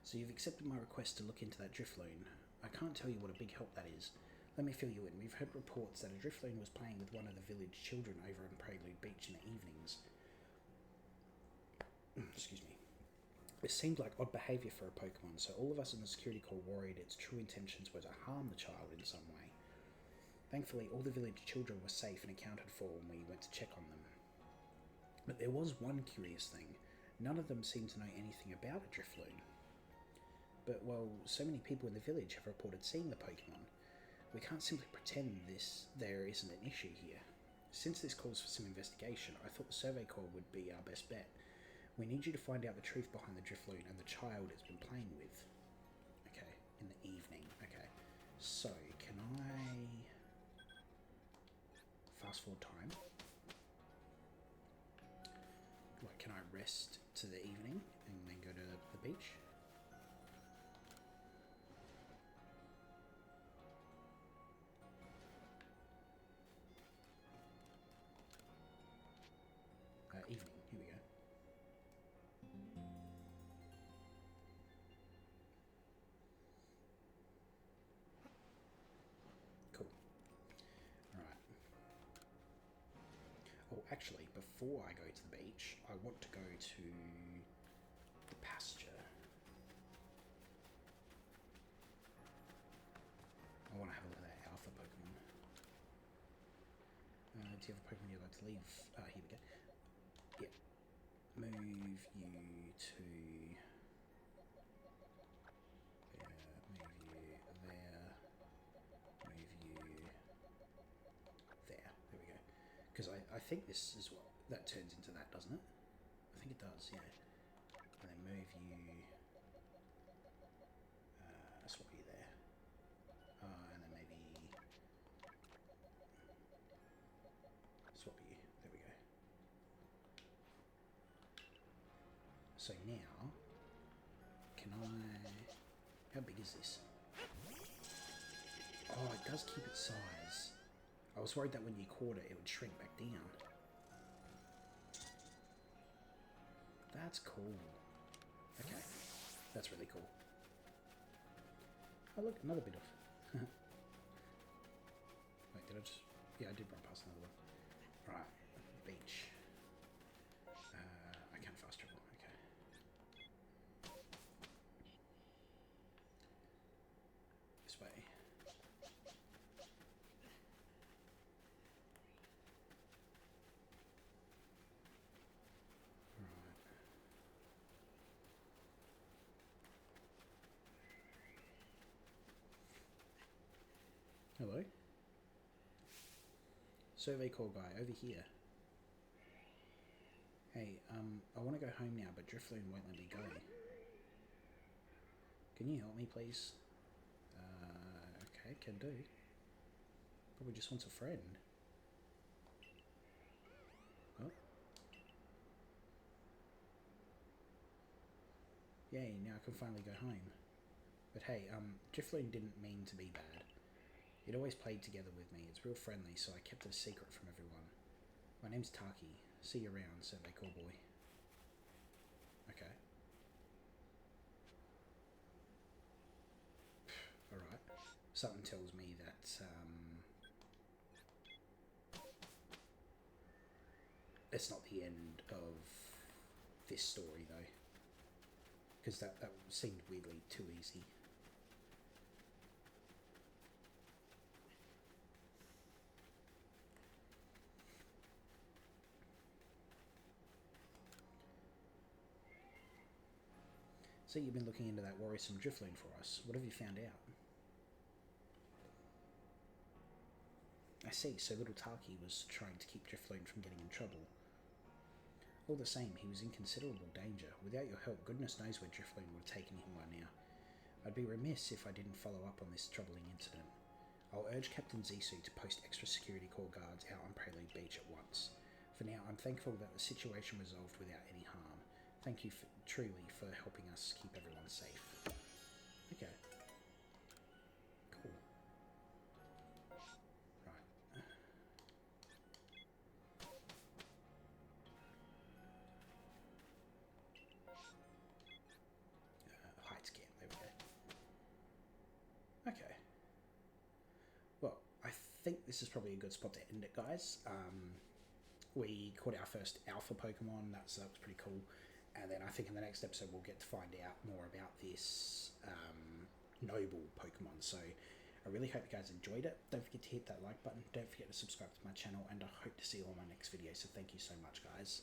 So you've accepted my request to look into that Drifloon. I can't tell you what a big help that is. Let me fill you in. We've heard reports that a Drifloon was playing with one of the village children over on Prelude Beach in the evenings. Excuse me. It seemed like odd behaviour for a Pokemon, so all of us in the security corps worried its true intentions were to harm the child in some way. Thankfully, all the village children were safe and accounted for when we went to check on them. But there was one curious thing. None of them seemed to know anything about a Drifloon. But, well, so many people in the village have reported seeing the Pokemon. We can't simply pretend there isn't an issue here. Since this calls for some investigation, I thought the Survey Corps would be our best bet. We need you to find out the truth behind the Drifloon and the child it's been playing with. Okay, in the evening. Okay, so can I fast forward time? Like, can I rest to the evening and then go to the beach? Evening, here we go. Cool. Alright. Oh, actually, before I go to the beach, I want to go to the pasture. I want to have a look at that alpha Pokemon. Do you have a Pokemon you'd like to leave? Here we go. Yeah. Move you to there, move you there, move you there. There we go. Because I think this is what that turns into that, doesn't it? I think it does, yeah. And then move you, swap you there. And then maybe swap you. There we go. So now, can I... How big is this? Oh, it does keep its size. I was worried that when you caught it, it would shrink back down. That's cool. Okay, that's really cool. Oh look, another bit of... Wait, did I just... Yeah, I did run past another one. Right, beach. I can fast travel, okay. This way. Right. Hello? Survey call guy, over here. Hey, I want to go home now, but Drifloon won't let me go. Can you help me, please? Okay, can do. Probably just wants a friend. Oh. Yay, now I can finally go home. But hey, Drifloon didn't mean to be bad. It always played together with me. It's real friendly, so I kept it a secret from everyone. My name's Taki. See you around, survey call boy. Okay. Alright. Something tells me that, it's not the end of this story, though. Because that seemed weirdly too easy. So you've been looking into that worrisome Drifloon for us. What have you found out? I see, so little Taki was trying to keep Drifloon from getting in trouble. All the same, he was in considerable danger. Without your help, goodness knows where Drifloon would have taken him by now. I'd be remiss if I didn't follow up on this troubling incident. I'll urge Captain Hisui to post extra security corps guards out on Prelude Beach at once. For now, I'm thankful that the situation resolved without any harm. Thank you truly for helping us keep everyone safe. Okay. Cool. Right. Height scan. There we go. Okay. Well, I think this is probably a good spot to end it, guys. We caught our first alpha Pokemon. That was pretty cool. And then I think in the next episode we'll get to find out more about this noble Pokemon. So I really hope you guys enjoyed it. Don't forget to hit that like button. Don't forget to subscribe to my channel. And I hope to see you on my next video. So thank you so much, guys.